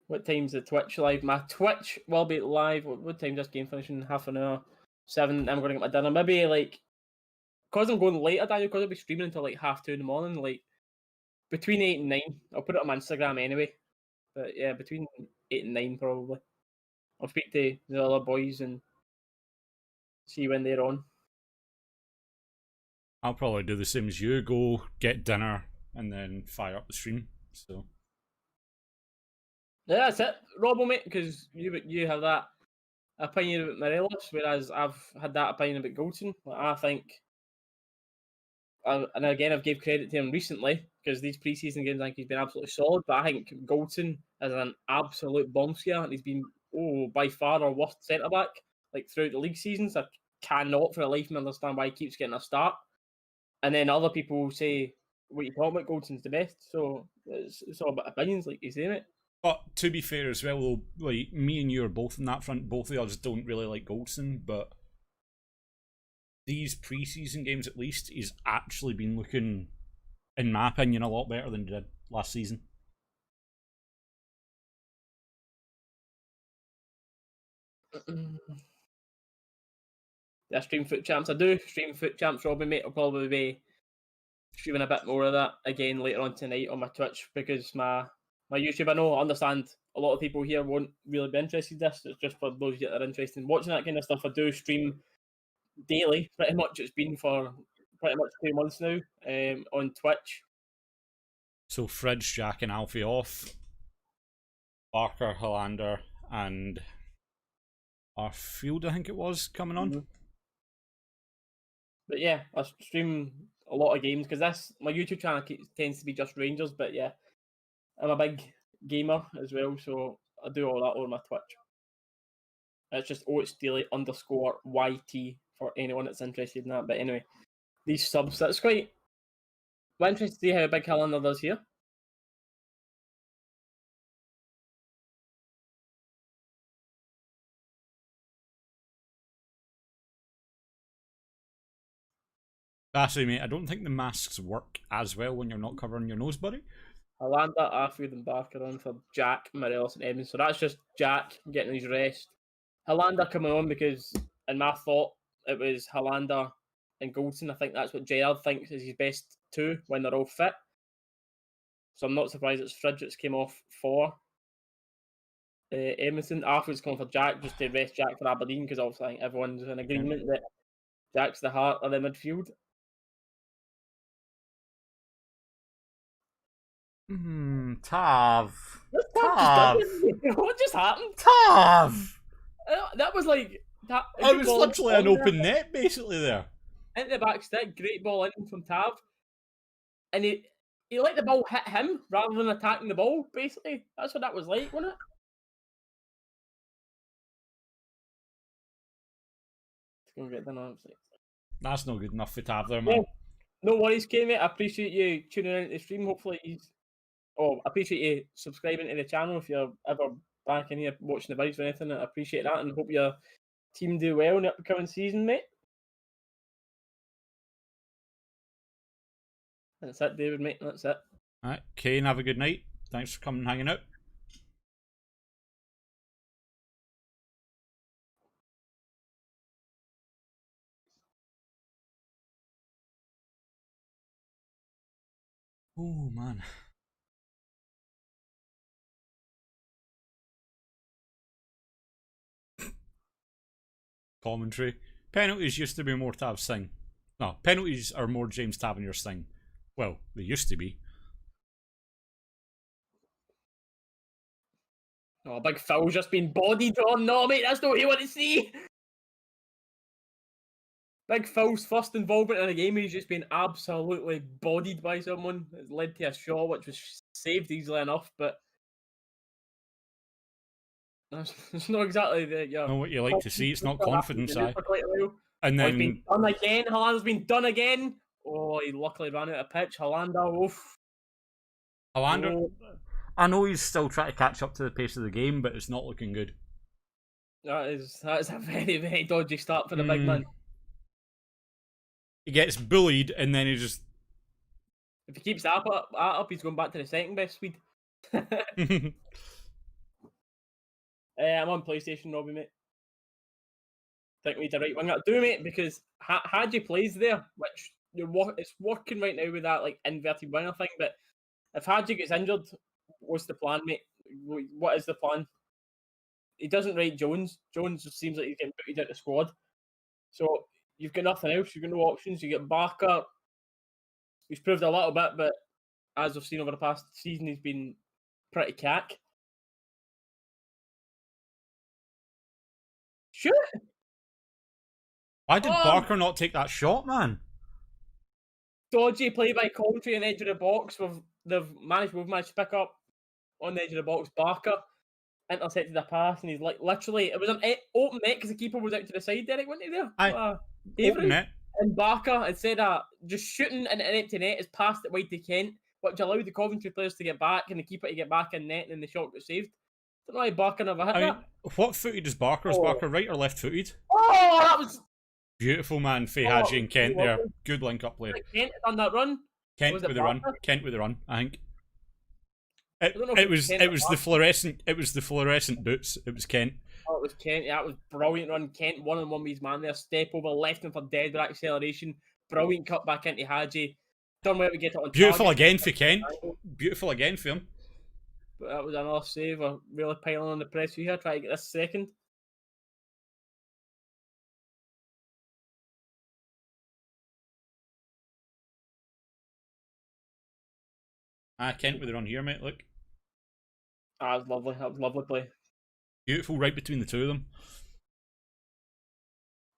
What time's the Twitch live? My Twitch will be live. What time's this game finishing? Half an hour. 7. I'm going to get my dinner. Maybe like, because I'm going later, Daniel, because I'll be streaming until like 2:30 in the morning, like between 8 and 9. I'll put it on my Instagram anyway. But yeah, between 8 and 9 probably. I'll speak to the other boys and see when they're on. I'll probably do the same as you. Go get dinner and then fire up the stream. So yeah, that's it, Robbo, mate. Because you have that opinion about Morelos, whereas I've had that opinion about Goldson. Like, I think, and again, I've gave credit to him recently because these pre-season games, I think he's been absolutely solid. But I think Goldson is an absolute bomb scare, and he's been by far our worst centre back like throughout the league seasons. I cannot for the life of me understand why he keeps getting a start. And then other people say, what you talking about, Goldson's the best. So it's all about opinions, like you say, mate. But to be fair as well, though, like me and you are both in that front. Both of us don't really like Goldson, but these pre-season games, at least, he's actually been looking, in my opinion, a lot better than he did last season. Yeah, stream foot champs. I do stream foot champs, Robin, mate. I'll probably be streaming a bit more of that again later on tonight on my Twitch because my YouTube, I understand a lot of people here won't really be interested in this. It's just for those that are interested in watching that kind of stuff. I do stream daily, pretty much. It's been for pretty much 2 months now on Twitch. So Fridge, Jack and Alfie off. Barker, Hollander and Arfield, I think it was, coming on. Mm-hmm. But yeah, I stream a lot of games because my YouTube channel tends to be just Rangers. But yeah, I'm a big gamer as well, so I do all that on my Twitch. It's just OatsDaily_YT for anyone that's interested in that. But anyway, these subs, that's quite interesting to see how big Hollander does here. Actually, mate, I don't think the masks work as well when you're not covering your nose, buddy. Hollander, Arfield and Barker on for Jack, Morelos and Evans. So that's just Jack getting his rest. Hollander coming on because, in my thought, it was Hollander and Goldson. I think that's what Gerrard thinks is his best two when they're all fit. So I'm not surprised it's Fridge that's came off for Emerson. Arfield's coming for Jack just to rest Jack for Aberdeen because obviously I think everyone's in agreement that Jack's the heart of the midfield. Tav. What just happened? Tav! That was like... It was literally an open net, basically, there. Into the back stick, great ball in from Tav. And he let the ball hit him rather than attacking the ball, basically. That's what that was like, wasn't it? Let's go get dinner. That's not good enough for Tav there, man. No worries, Kay, mate. I appreciate you tuning in to the stream. Hopefully I appreciate you subscribing to the channel if you're ever back in here watching the videos or anything. I appreciate that and hope your team do well in the upcoming season, mate. That's it, David, mate. That's it. Alright, Kane, have a good night. Thanks for coming and hanging out. Oh, man. Commentary. Penalties used to be more Tav's thing. No, penalties are more James Tavernier's thing. Well, they used to be. Oh, Big Phil's just been bodied. Oh no, mate, that's not what you want to see. Big Phil's first involvement in a game, he's just been absolutely bodied by someone. It's led to a shot which was saved easily enough, but it's not exactly the not what you like to see. It's not confidence, aye. And he's then been done again. Holanda's been done again. Oh, he luckily ran out of pitch. Hollanda, oof. Hollander, Oh, I know he's still trying to catch up to the pace of the game, but it's not looking good. that is a very, very dodgy start for the big man. He gets bullied, and then he just... If he keeps that up, he's going back to the second best Swede. I'm on PlayStation, Robbie, mate. Think we need a right winger. Do, mate, because Hadji plays there, which it's working right now with that like inverted winger thing. But if Hadji gets injured, what's the plan, mate? What is the plan? He doesn't rate Jones. Jones seems like he's getting booted out the squad. So you've got nothing else. You've got no options. You get Barker. He's proved a little bit, but as we've seen over the past season, he's been pretty cack. Shoot! Why did Barker not take that shot, man? Dodgy play by Coventry on the edge of the box. We've managed to pick up on the edge of the box. Barker intercepted a pass, and he's like literally it was an open net because the keeper was out to the side. Derek, wasn't he there? Aye, open net. And Barker, instead of just shooting in an empty net, is passed it wide to Kent, which allowed the Coventry players to get back and the keeper to get back in net, and then the shot got saved. Don't know why Barker never hit that. What footed is Barker? Is Barker right or left footed? Oh, that was beautiful, man. Hadji and Kent there. Good link up play. Kent done that run. Kent with the run. Kent with the run, I think. It was the fluorescent boots. It was Kent. Oh, it was Kent. Yeah, it was brilliant run. Kent 1-on-1 with his man there. Step over, left him for dead with acceleration. Brilliant cut back into Hadji. Done well to get it on beautiful target. Again for Kent. Beautiful again for him. But that was another save. We're really piling on the press here. Try to get this second. Kent with the run here, mate. Look. That was lovely. That was lovely play. Beautiful, right between the two of them.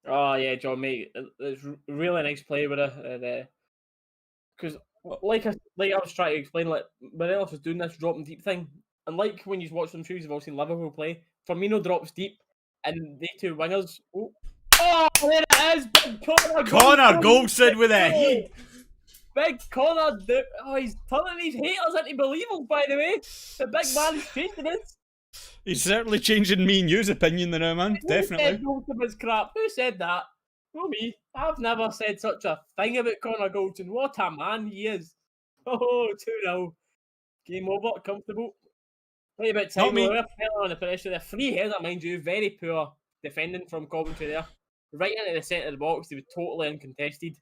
Oh yeah, John, mate. It's really nice play with it. Because like I was trying to explain, like Morelos was doing this dropping deep thing, and like when you watch them shoes, you've all seen Liverpool play. Firmino drops deep, and they two wingers. Oh, there it is! Big Connor Goldson with a heat. Big Connor, he's turning these haters into believers, by the way. The big man is changing it. He's certainly changing me and you's opinion now, man. Definitely. Who said crap? Who said that? Not me. I've never said such a thing about Connor Goldson. What a man he is. Oh, 2-0. Game over. Comfortable. Right about time. Not me. We're on the pressure there. Free header, mind you. Very poor defending from Coventry there. Right into the centre of the box. He was totally uncontested.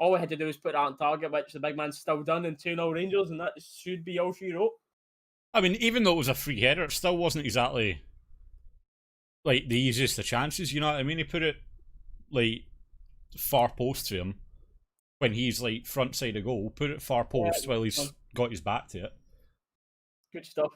All we had to do was put that on target, which the big man's still done, and 2-0 Rangers, and that should be all she wrote. I mean, even though it was a free header, it still wasn't exactly like the easiest of chances, you know what I mean? He put it like far post to him when he's like front side of goal, put it far post while he's got his back to it. Good stuff.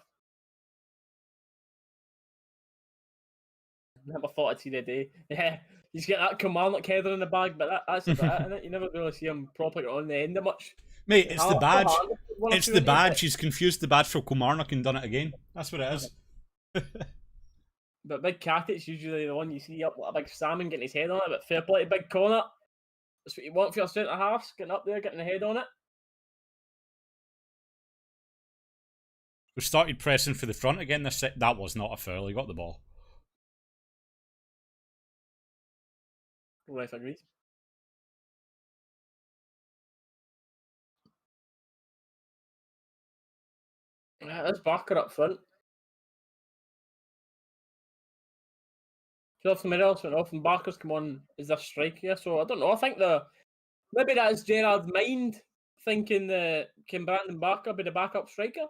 Never thought I'd see the day. Yeah, he's got that Kilmarnock header in the bag, but that's about it, innit? You never really see him properly on the end of much. Mate, it's the badge. It's the badge. He's confused the badge for Kilmarnock and done it again. That's what it is. But Big Catit's usually the one you see up like a big salmon getting his head on it, but fair play to Big Connor. That's what you want for your centre halves, getting up there, getting the head on it. We started pressing for the front again. That was not a foul. He got the ball. Ref agrees. Yeah, that's Barker up front. Something else went off, and Barker's come on as a striker. So I don't know. I think maybe that is Gerard's mind thinking can Brandon Barker be the backup striker?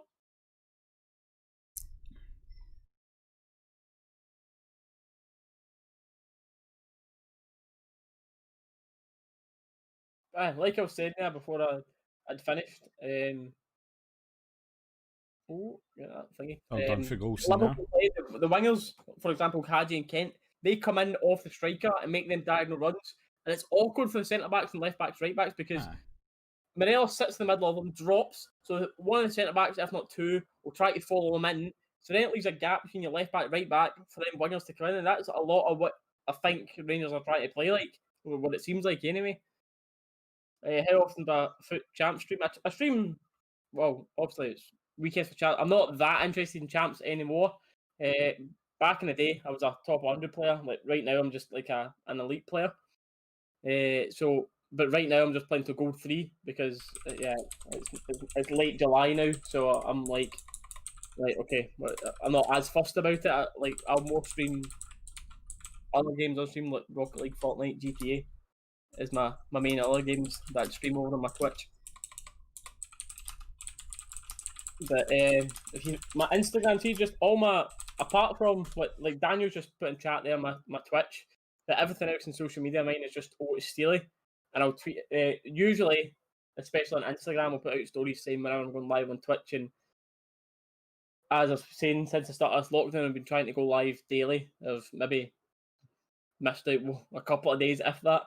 Like I was saying there before I'd finished, Oh, yeah, that thingy. Well done for Golson there. The wingers, for example, Hadji and Kent, they come in off the striker and make them diagonal runs, and it's awkward for the centre backs and left backs, right backs, because Morelos sits in the middle of them, drops, so one of the centre backs, if not two, will try to follow him in. So then it leaves a gap between your left back, right back for them wingers to come in, and that's a lot of what I think Rangers are trying to play like, or what it seems like anyway. How often do I champ stream? I stream, well, obviously it's weekends for champ. I'm not that interested in champs anymore. Back in the day, I was a top 100 player. Like right now, I'm just like an elite player. But right now I'm just playing to gold 3 because it's late July now, so I'm like okay, I'm not as fussed about it. I'll more stream other games. I'll stream like Rocket League, Fortnite, GTA is my main other games that I stream over on my Twitch. But my Instagram, see, just all my, apart from what like Daniel's just put in chat there, my Twitch, but everything else in social media mine is just Otis Steely, and I'll tweet usually, especially on Instagram, I'll put out stories saying when I'm going live on Twitch, and as I've saying since the start of this lockdown, I've been trying to go live daily. I've maybe missed out a couple of days, if that.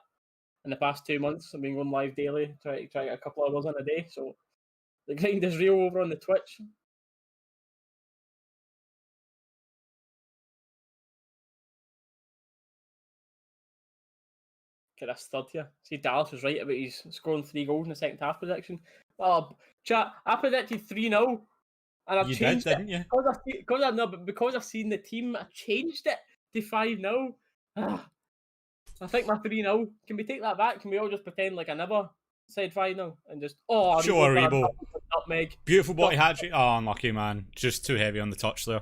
In the past 2 months, I've been going live daily, try to get a couple of hours in a day. So the grind is real over on the Twitch. Get this third here. See, Dallas was right about he's scoring 3 goals in the second half prediction. Well, chat, I predicted 3-0, and I've changed it, didn't you? Because I've seen the team, I changed it to 5-0. I think my 3-0. Can we take that back? Can we all just pretend like I never said 5-0 and just sure, Rebo. Nutmeg. Beautiful body hat-trick. Oh, unlucky, man. Just too heavy on the touch there.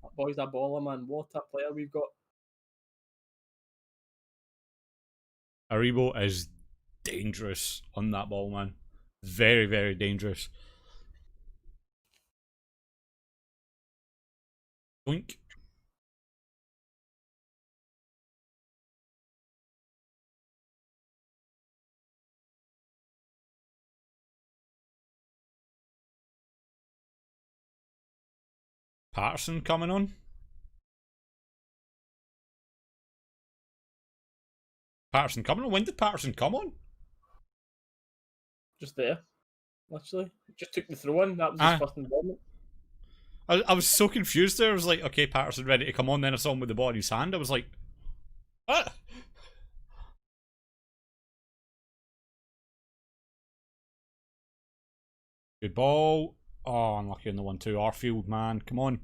That boy's a baller, man. What a player we've got. Aribo is dangerous on that ball, man. Very, very dangerous. Boink. Patterson coming on. Patterson coming on? When did Patterson come on? Just there. Literally. Just took the throw in. That was his first involvement. I was so confused there. I was like, okay, Patterson ready to come on. Then I saw him with the ball in his hand. I was like, ah! Good ball. Oh, unlucky on the 1-2. Arfield, man. Come on.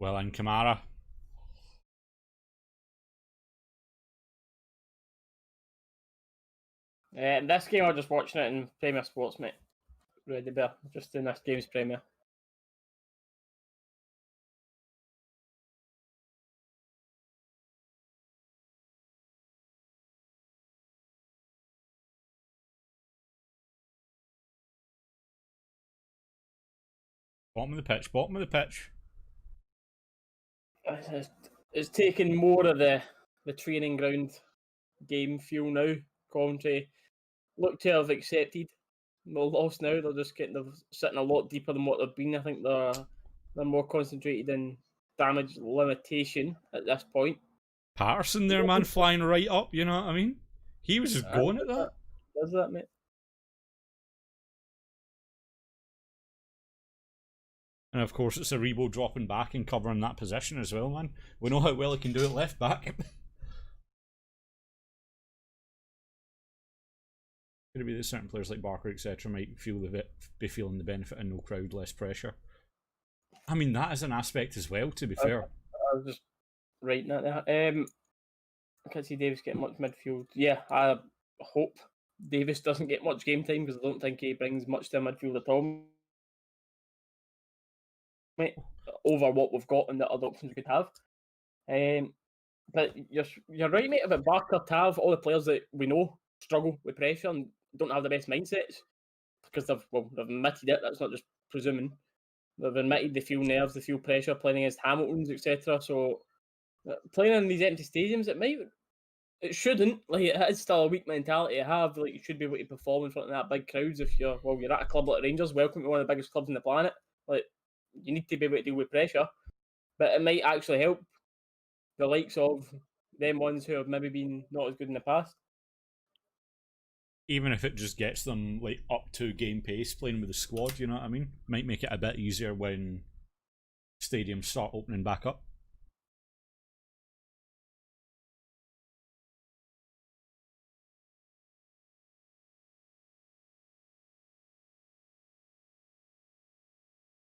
Well in, Kamara. In this game, I'm just watching it in Premier Sports, mate. Ready bear. Just in this game's Premier. Bottom of the pitch. Bottom of the pitch. It's taking more of the training ground game feel now. Coventry look to have accepted no loss now. They're sitting a lot deeper than what they've been. I think they're more concentrated in damage limitation at this point. Patterson there, man, flying right up. You know what I mean? He was just going at that. Does that, mate? And of course, it's Aribo dropping back and covering that position as well, man. We know how well he can do it left back. Could it be that certain players like Barker, etc., might be feeling the benefit of no crowd, less pressure? I mean, that is an aspect as well, to be fair. I was just writing that there. I can't see Davis getting much midfield. Yeah, I hope Davis doesn't get much game time because I don't think he brings much to midfield at all. Over what we've got and the other options we could have. But you're right, mate, about Barker, Tav, all the players that we know struggle with pressure and don't have the best mindsets because they've admitted it. That's not just presuming. They've admitted they feel nerves, they feel pressure playing against Hamiltons, etc. So playing in these empty stadiums, it might It shouldn't. Like, it's still a weak mentality to have. Like, you should be able to perform in front of that big crowds if you're at a club like Rangers. Welcome to one of the biggest clubs on the planet. Like, you need to be able to deal with pressure. But it might actually help the likes of them ones who have maybe been not as good in the past. Even if it just gets them like up to game pace playing with the squad, you know what I mean? Might make it a bit easier when stadiums start opening back up.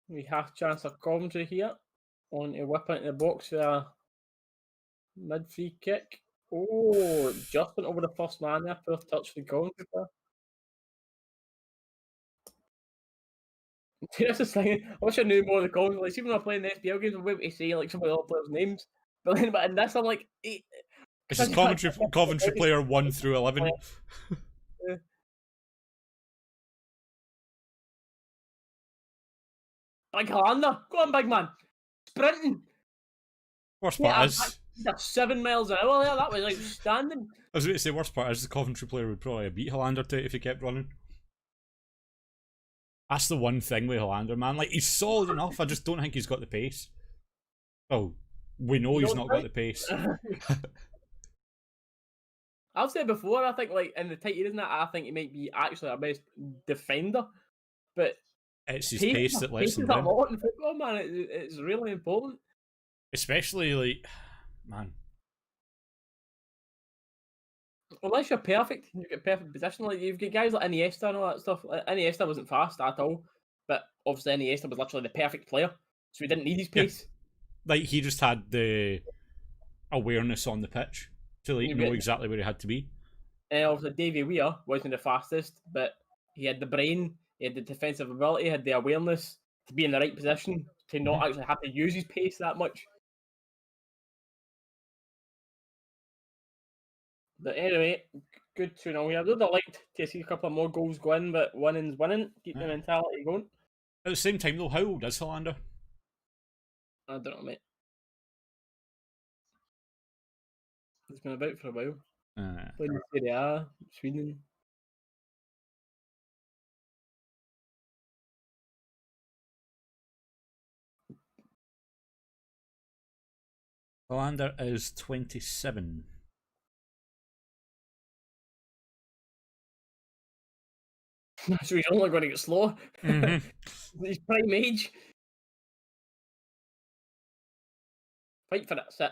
We have chance of Coventry here on to whip into the box for a mid free kick. Oh, just went over the first man there, first touch for the Coventry player. That's the thing. I wish I knew more of the Coventry. Like, even when I'm playing the SPL games, I'm able to say like some of the other players' names. But in this, I'm like, this is Coventry player 1 through 11. Big Hollander, go on, big man, sprinting. Worst part is that's 7 miles an hour there. That was like standing. I was going to say, worst part is the Coventry player would probably beat Hollander to it if he kept running. That's the one thing with Hollander, man. Like, he's solid enough. I just don't think he's got the pace. Oh, we know he's not got the pace. I've said before, I think, like, in the tight end, I think he might be actually our best defender. But it's his pace that lets him down. A lot in football, man. It's really important. Especially, like, man. Unless you're perfect, you get perfect position. Like, you've got guys like Iniesta and all that stuff. Like, Iniesta wasn't fast at all, but obviously Iniesta was literally the perfect player, so he didn't need his pace. Yeah. Like, he just had the awareness on the pitch to like know exactly where he had to be. Obviously, Davy Weir wasn't the fastest, but he had the brain, he had the defensive ability, he had the awareness to be in the right position to not actually have to use his pace that much. But anyway, good 2-0 here. I would have liked to see a couple of more goals go in, but winning's winning. Keep the mentality going. At the same time, though, how old is Hollander? I don't know, mate. He's been about for a while. Played in Serie A, Sweden. Hollander is 27. So he's only going to get slower. He's prime age. Fight for it, sit.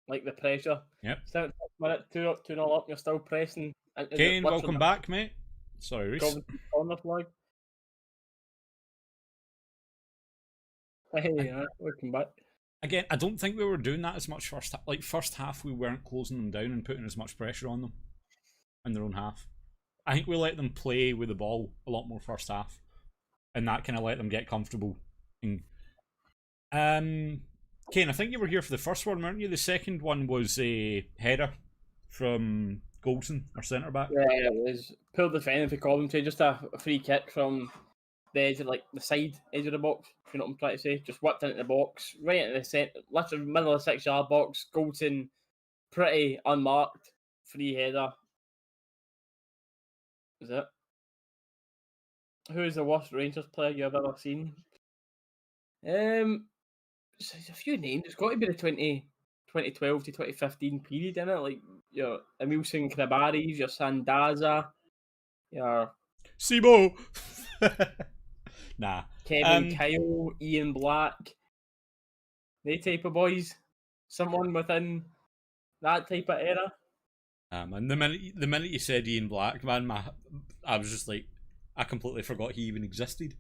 Like the pressure. Yep. 7 minutes, 2-0 up, you're still pressing. Kane, welcome back, mate. Sorry, Reece. Corner flag. Hey, welcome back. Again, I don't think we were doing that as much first half. Like, first half, we weren't closing them down and putting as much pressure on them in their own half. I think we let them play with the ball a lot more first half. And that kind of let them get comfortable. Kane, I think you were here for the first one, weren't you? The second one was a header from Goldson, our centre back. Yeah, it was. Pulled the defending for Coventry, just a free kick from the edge of, like, the side edge of the box, if you know what I'm trying to say. Just whipped into the box, right into the centre, literally middle of the 6-yard box. Goldson, pretty unmarked, free header. Is it? Who is the worst Rangers player you've ever seen? There's a few names. It's got to be the 2012 to 2015 period, in it. Like your Emilson Krabaris, your Sandaza, your Sibo. Nah. Kevin Kyle, Ian Black. They type of boys. Someone within that type of era. Man, the minute you said Ian Black, man, I was just like, I completely forgot he even existed.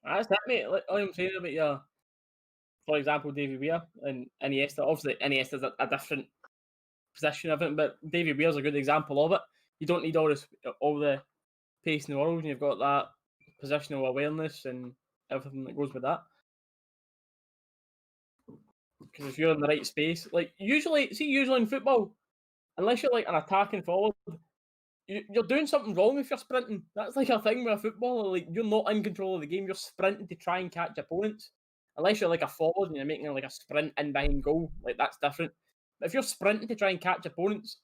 That's that, mate. Like I'm saying about your, for example, Davy Weir and Iniesta. Obviously, Iniesta's a different position of it, but Davy Weir's a good example of it. You don't need all the pace in the world, and you've got that positional awareness and everything that goes with that. Because if you're in the right space, like usually in football, unless you're like an attacking forward, you're doing something wrong if you're sprinting. That's like a thing with a footballer. Like, you're not in control of the game. You're sprinting to try and catch opponents. unless you're like a forward and you're making like a sprint in behind goal, like that's different. But if you're sprinting to try and catch opponents,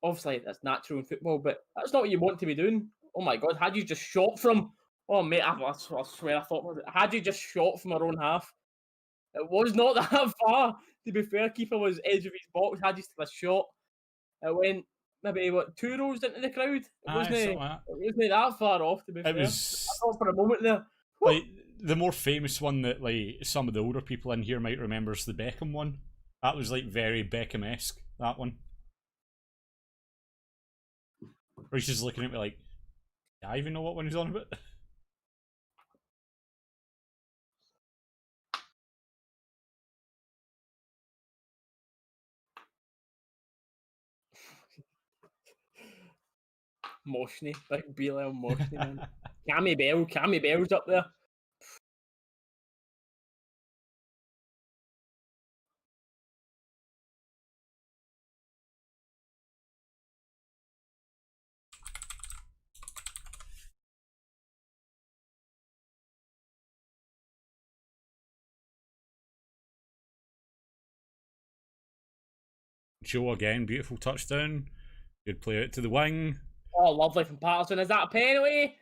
obviously that's natural in football, but that's not what you want to be doing. Oh my god, had you just shot from? Oh mate, I swear I thought, had you just shot from our own half? It was not that far. To be fair, keeper was edge of his box. Had you still a shot? It went maybe 2 rows into the crowd. It wasn't that far off. To be fair, was, I thought for a moment there. Like the more famous one that like some of the older people in here might remember is the Beckham one. That was like very Beckham-esque. That one. Where he's just looking at me like, I even know what one he's on about. Moshney, big Bilal Moshney, man. Cammy Bell's up there. Joe again, beautiful touchdown. Good play out to the wing. Oh, lovely from Patterson. Is that a penalty?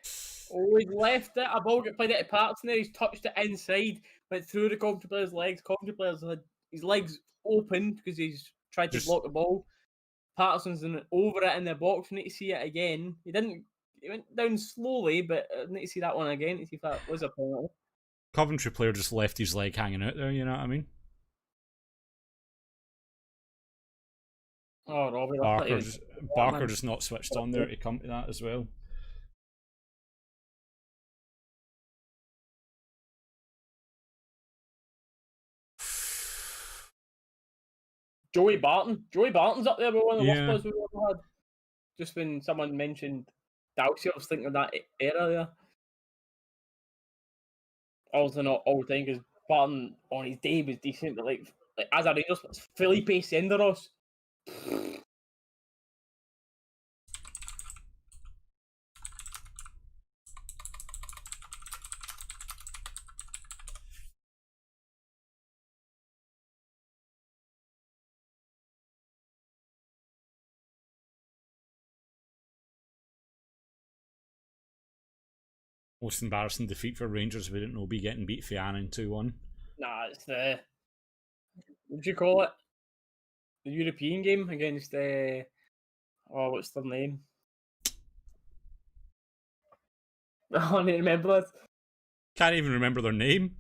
Oh, he's left it. A ball got played out to Patterson there. He's touched it inside, went through the Coventry player's legs. Coventry player's had his legs open because he's tried to block the ball. Patterson's over it in the box. We need to see it again. He went down slowly, but I need to see that one again to see if that was a penalty. Coventry player just left his leg hanging out there, you know what I mean? Oh, Robbie. Barker just not switched on there to come to that as well. Joey Barton's up there with one of the worst players we've ever had. Just when someone mentioned Dalsey, I was thinking of that era there. Also not all the time because Barton on his day was decent, but like as a Rangers, Felipe Senderos. Most embarrassing defeat for Rangers. We didn't know be getting beat Fianna 2-1. Nah, it's the what do you call it? The European game against what's their name? I don't remember that. Can't even remember their name.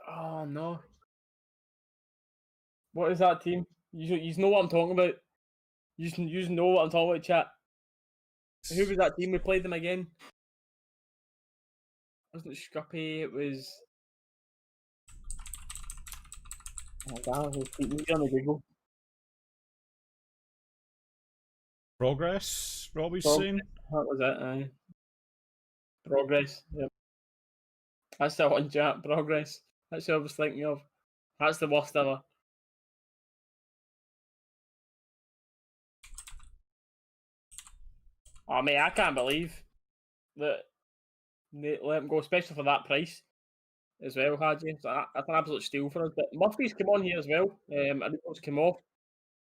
Oh no. What is that team? You know what I'm talking about. You know what I'm talking about, chat. Who was that team? We played them again. Wasn't it Scruppy? It was. Oh, God, he's on the Google. Progress, Robbie's saying. That was it. Progress. Yep. That's the one, chat. Progress. That's what I was thinking of. That's the worst ever. Oh, mate, I can't believe that they let him go, especially for that price as well, Hadji. So that's an absolute steal for us. But Murphy's come on here as well. Rico's come off.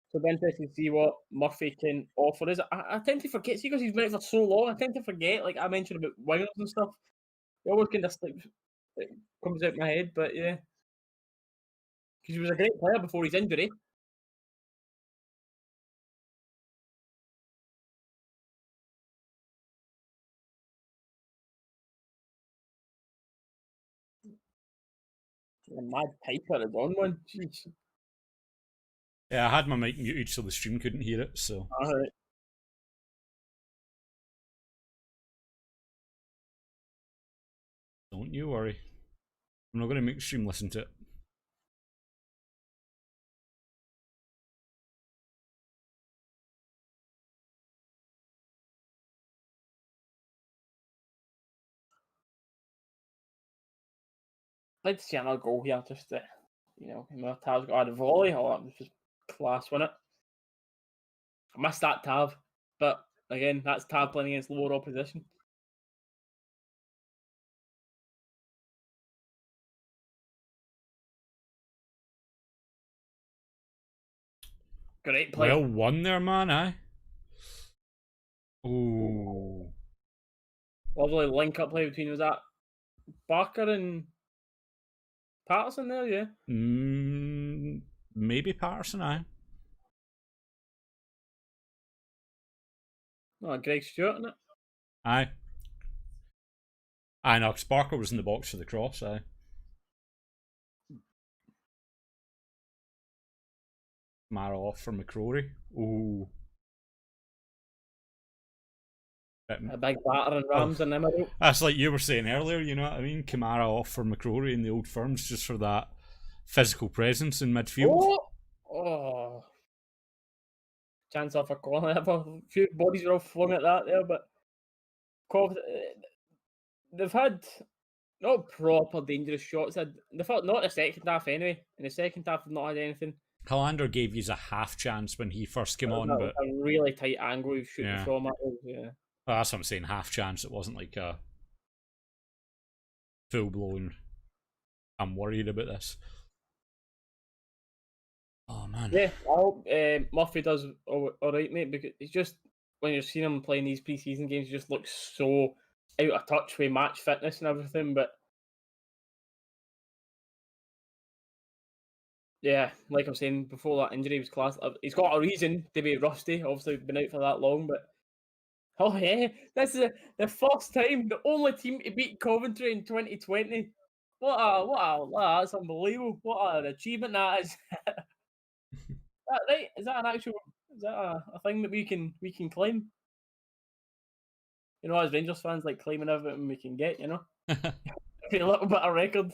So it'll be interesting to see what Murphy can offer us. I tend to forget, see, because he's been out for so long, I tend to forget, like I mentioned about wingers and stuff. It always kind of slips, it comes out my head, but yeah. Because he was a great player before his injury. A mad Piper is on one. Jeez. Yeah, I had my mic muted so the stream couldn't hear it, so. Alright. Don't you worry. I'm not going to make the stream listen to it. I'd like to see another goal here, just to, Tav's got a volley. Oh, that was just class, wasn't it? I missed that Tav, but again, that's Tav playing against lower opposition. Great play. Well won there, man, aye? Ooh. Lovely link-up play between, was that Barker and Patterson there, yeah? Maybe Patterson, aye. Oh, Greg Stewart in it. Aye. Aye, no, because Barker was in the box for the cross, aye. Mara off for McCrory. Ooh. A big batter and Rams in the middle. That's like you were saying earlier, you know what I mean? Kamara off for McCrory in the old firms just for that physical presence in midfield. Oh. Chance off a corner. A few bodies were all flung at that there, but they've had not proper dangerous shots. They felt not in the second half anyway. In the second half, they've not had anything. Callander gave you a half chance when he first came on, but a really tight angle he was shooting from. Yeah. Well, that's what I'm saying, half chance. It wasn't like a full blown. I'm worried about this. Oh man. Yeah, I hope Murphy does all right, mate. Because it's just when you're seeing him playing these pre-season games, he just looks so out of touch with match fitness and everything. But yeah, like I'm saying before, that injury was class. He's got a reason to be rusty. Obviously, been out for that long, but oh yeah, this is the first time, the only team to beat Coventry in 2020. That's unbelievable. What an achievement that is. That right? Is that a thing that we can claim? You know, as Rangers fans, like claiming everything we can get. You know, every little bit of record.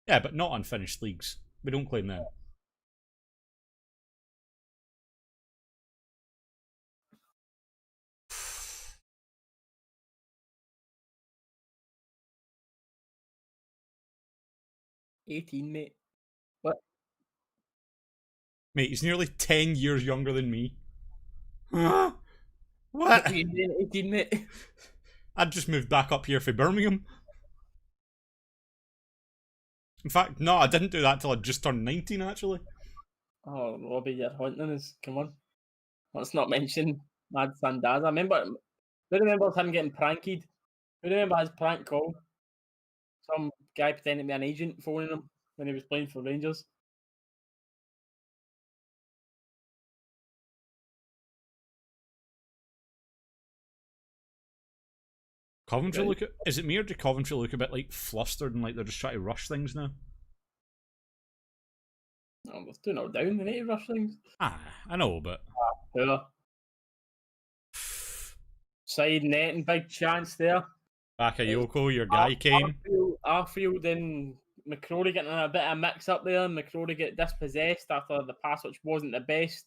Yeah, but not unfinished leagues. We don't claim them. $18, mate. What? Mate, he's nearly 10 years younger than me. Huh? What? 18, mate. I'd just moved back up here for Birmingham. In fact, no, I didn't do that till I just turned 19, actually. Oh, Robbie, you're haunting us. Come on. Let's not mention Mad Sandaza. Who remembers him getting prankied? Who remember his prank call? Some guy pretending to be an agent phoning him when he was playing for Rangers. Coventry look is it me or do Coventry look a bit like flustered and like they're just trying to rush things now? Oh, we're 2-0 down, they need to rush things. Ah, I know, but Yeah. Side net and big chance there. Bakayoko, your guy came. Arfield and McCrory getting a bit of a mix up there. McCrory get dispossessed after the pass, which wasn't the best.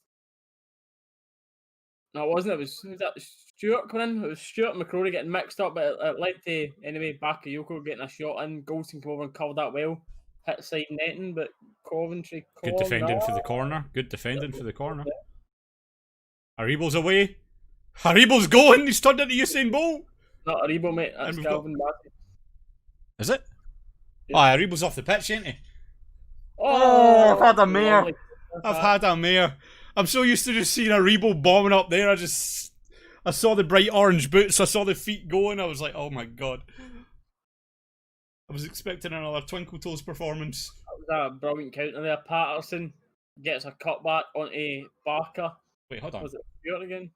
No, it wasn't. It was that Stewart coming in. It was Stewart and McCrory getting mixed up, but it led to, anyway, Bakayoko getting a shot in. Goldson came over and covered that well. Hit side netting, but Coventry. Good defending for the corner. Good defending for the corner. Haribo's away. Haribo's going. He's turned into Usain Bolt. Not Haribo, mate. That's Calvin Bassey. Is it? Yeah. Oh, Haribo's off the pitch, ain't he? Oh, I've had a mare. I've had a mare. I'm so used to just seeing Haribo bombing up there. I saw the bright orange boots. I saw the feet going. I was like, oh my god. I was expecting another Twinkle Toes performance. That was a brilliant counter there. Patterson gets a cutback onto Barker. Wait, hold on. Was it Stewart again?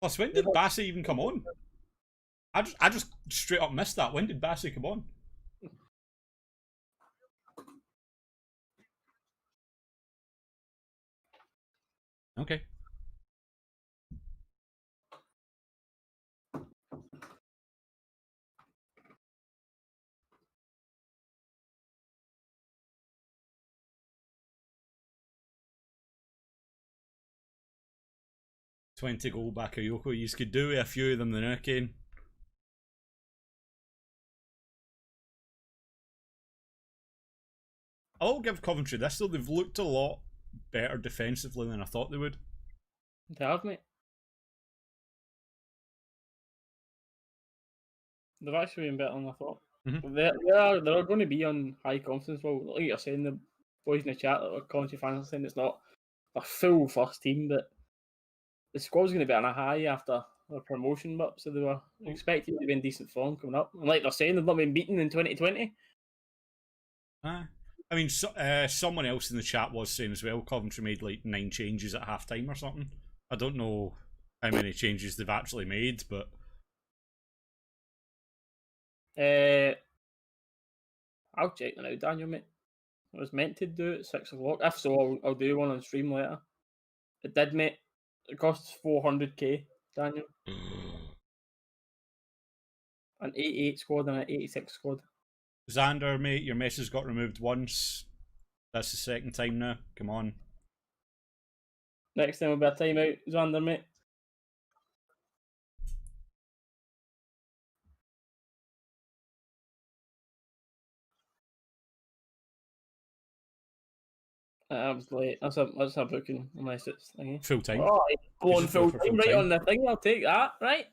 Plus, when did Bassey even come on? I just straight up missed that. When did Bassey come on? Okay. $20 goal Bakayoko. You could do with a few of them the now, Kane. I'll give Coventry this though. They've looked a lot better defensively than I thought they would. They have, mate. They've actually been better than I thought. Mm-hmm. They're going to be on high confidence. Well, like you're saying, the boys in the chat that are Coventry fans are saying it's not a full first team, but the squad's going to be on a high after the promotion, but so they were expecting to be in decent form coming up. And like they're saying, they've not been beaten in 2020. I mean, someone else in the chat was saying as well, Coventry made like 9 changes at half-time or something. I don't know how many changes they've actually made, but... I'll check that out, Daniel, mate. I was meant to do it at 6 o'clock. If so, I'll do one on stream later. It did, mate. It costs 400k, Daniel. An 88 squad and an 86 squad. Xander, mate, your message got removed once. That's the second time now. Come on. Next time will be a timeout, Xander, mate. I was late. That's a booking, unless it's thingy. Full time. Oh, going full time right on the thing. I'll take that. Right.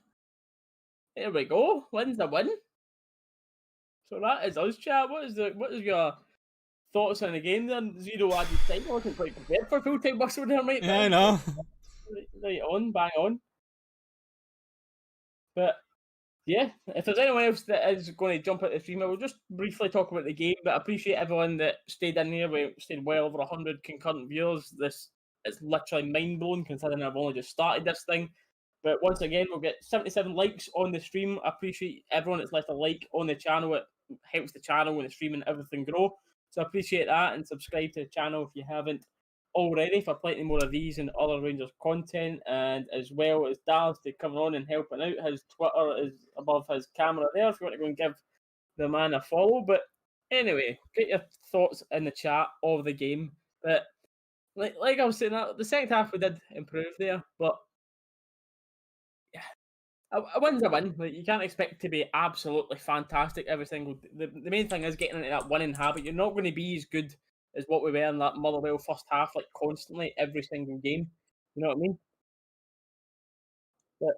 There we go. Win's the win. So that is us, chat. What is your thoughts on the game then? 0 added time. I wasn't quite prepared for full time bustle there, mate. Yeah, I know. Right on, bang on. But yeah, if there's anyone else that is going to jump at the stream, I will just briefly talk about the game. But I appreciate everyone that stayed in here. We stayed well over 100 concurrent viewers. This is literally mind blowing considering I've only just started this thing. But once again, we'll get 77 likes on the stream. I appreciate everyone that's left a like on the channel. It helps the channel and the stream and everything grow. So I appreciate that, and subscribe to the channel if you haven't already for plenty more of these and other Rangers content, and as well as Dallas to come on and helping out. His Twitter is above his camera there if you want to go and give the man a follow. But anyway, get your thoughts in the chat of the game. But like I was saying, the second half we did improve there, but yeah, a win's a win. Like, you can't expect to be absolutely fantastic every single. The main thing is getting into that winning habit. You're not going to be as good as what we were in that Motherwell first half, like constantly every single game. You know what I mean? But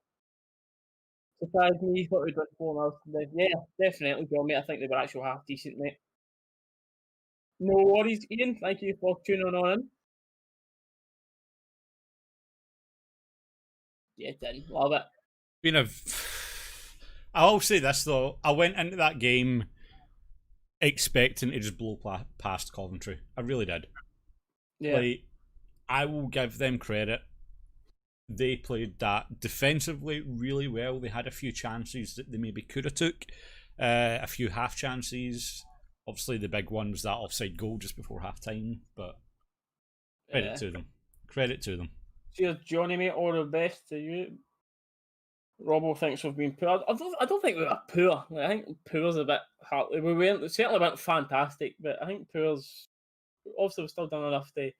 surprised me what we did 4-0 today. Yeah, definitely, John, mate. I think they were actually half decent, mate. No worries, Ian. Thank you for tuning on in. Yeah, didn't love it. I'll say this though. I went into that game expecting to just blow past Coventry. I really did. Yeah. Like, I will give them credit. They played that defensively really well. They had a few chances that they maybe could have took. A few half chances. Obviously, the big one was that offside goal just before half time. But credit to them. Credit to them. Cheers, Johnny, mate. All the best to you. Robbo thinks we've been poor. I don't think we were poor. I think poor's a bit hard. We weren't certainly weren't fantastic, but I think poor's obviously we've still done enough to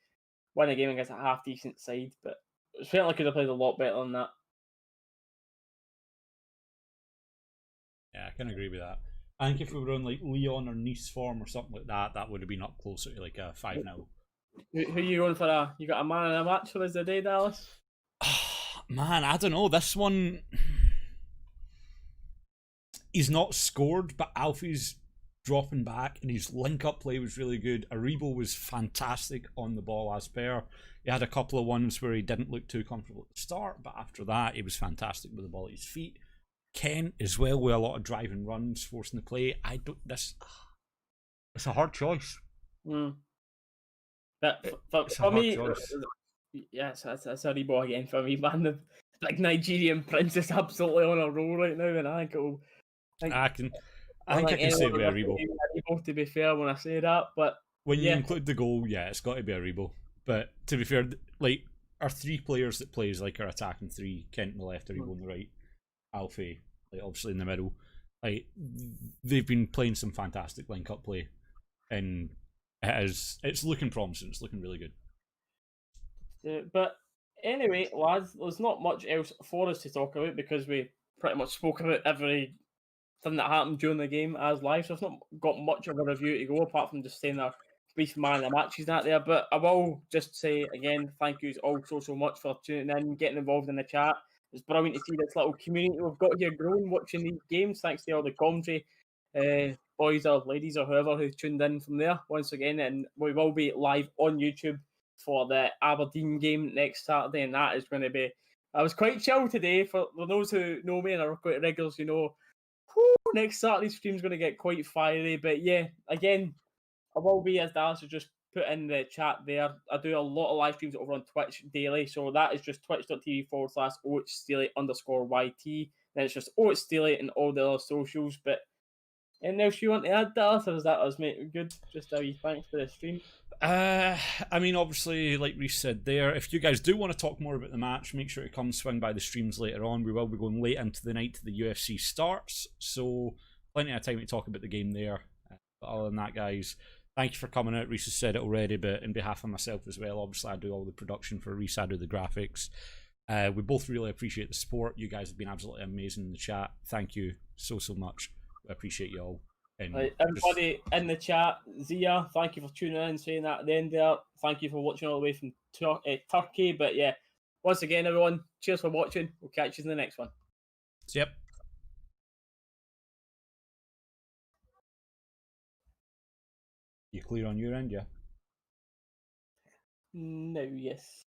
win a game against a half decent side. But it certainly could have played a lot better than that. Yeah, I can agree with that. I think if we were on like Leon or Nice form or something like that, that would have been up closer to like a 5-0. Who are you going for? You got a man in a match for us today, Dallas? Man, I don't know. This one, he's not scored, but Alfie's dropping back, and his link-up play was really good. Aribo was fantastic on the ball as per. He had a couple of ones where he didn't look too comfortable at the start, but after that, he was fantastic with the ball at his feet. Ken as well, with a lot of driving runs, forcing the play. It's a hard choice. But for me, yes, that's Aribo again for me, man. The big Nigerian prince is absolutely on a roll right now, and I think I can say with Aribo. To be fair, when I say that, but when you include the goal, yeah, it's got to be Aribo. But to be fair, like our 3 players that plays like our attacking 3, Kent on the left, Aribo on the right, Alfie, like obviously in the middle, like they've been playing some fantastic link-up play, and it's looking promising. It's looking really good. But anyway, lads, there's not much else for us to talk about because we pretty much spoke about everything that happened during the game as live. So I've not got much of a review to go apart from just saying a brief man of the matches out there. But I will just say again, thank you all so much for tuning in, getting involved in the chat. It's brilliant to see this little community we've got here growing, watching these games. Thanks to all the commentary boys or ladies or whoever who tuned in from there once again. And we will be live on YouTube for the Aberdeen game next Saturday, and that is going to be. I was quite chill today. For those who know me and are quite regulars, you know, next Saturday's stream's going to get quite fiery. But yeah, again, I will be, as Dallas has just put in the chat there. I do a lot of live streams over on Twitch daily, so that is just twitch.tv/OatsSteely_YT. Then it's just Oats Steely and all the other socials. But anything else you want to add, Dallas, or is that us, mate? Good. Just a wee thanks for the stream. I mean, obviously, like Reece said there, if you guys do want to talk more about the match, make sure to come swing by the streams later on. We will be going late into the night to the UFC starts, so plenty of time to talk about the game there. But other than that, guys, thank you for coming out. Reece has said it already, but in behalf of myself as well, obviously I do all the production for Reece, I do the graphics. We both really appreciate the support. You guys have been absolutely amazing in the chat. Thank you so much. I appreciate you all. Right, everybody in the chat, Zia, thank you for tuning in and saying that at the end there. Thank you for watching all the way from Turkey. But yeah, once again, everyone, cheers for watching. We'll catch you in the next one. Yep. You clear on your end, yeah? No, yes.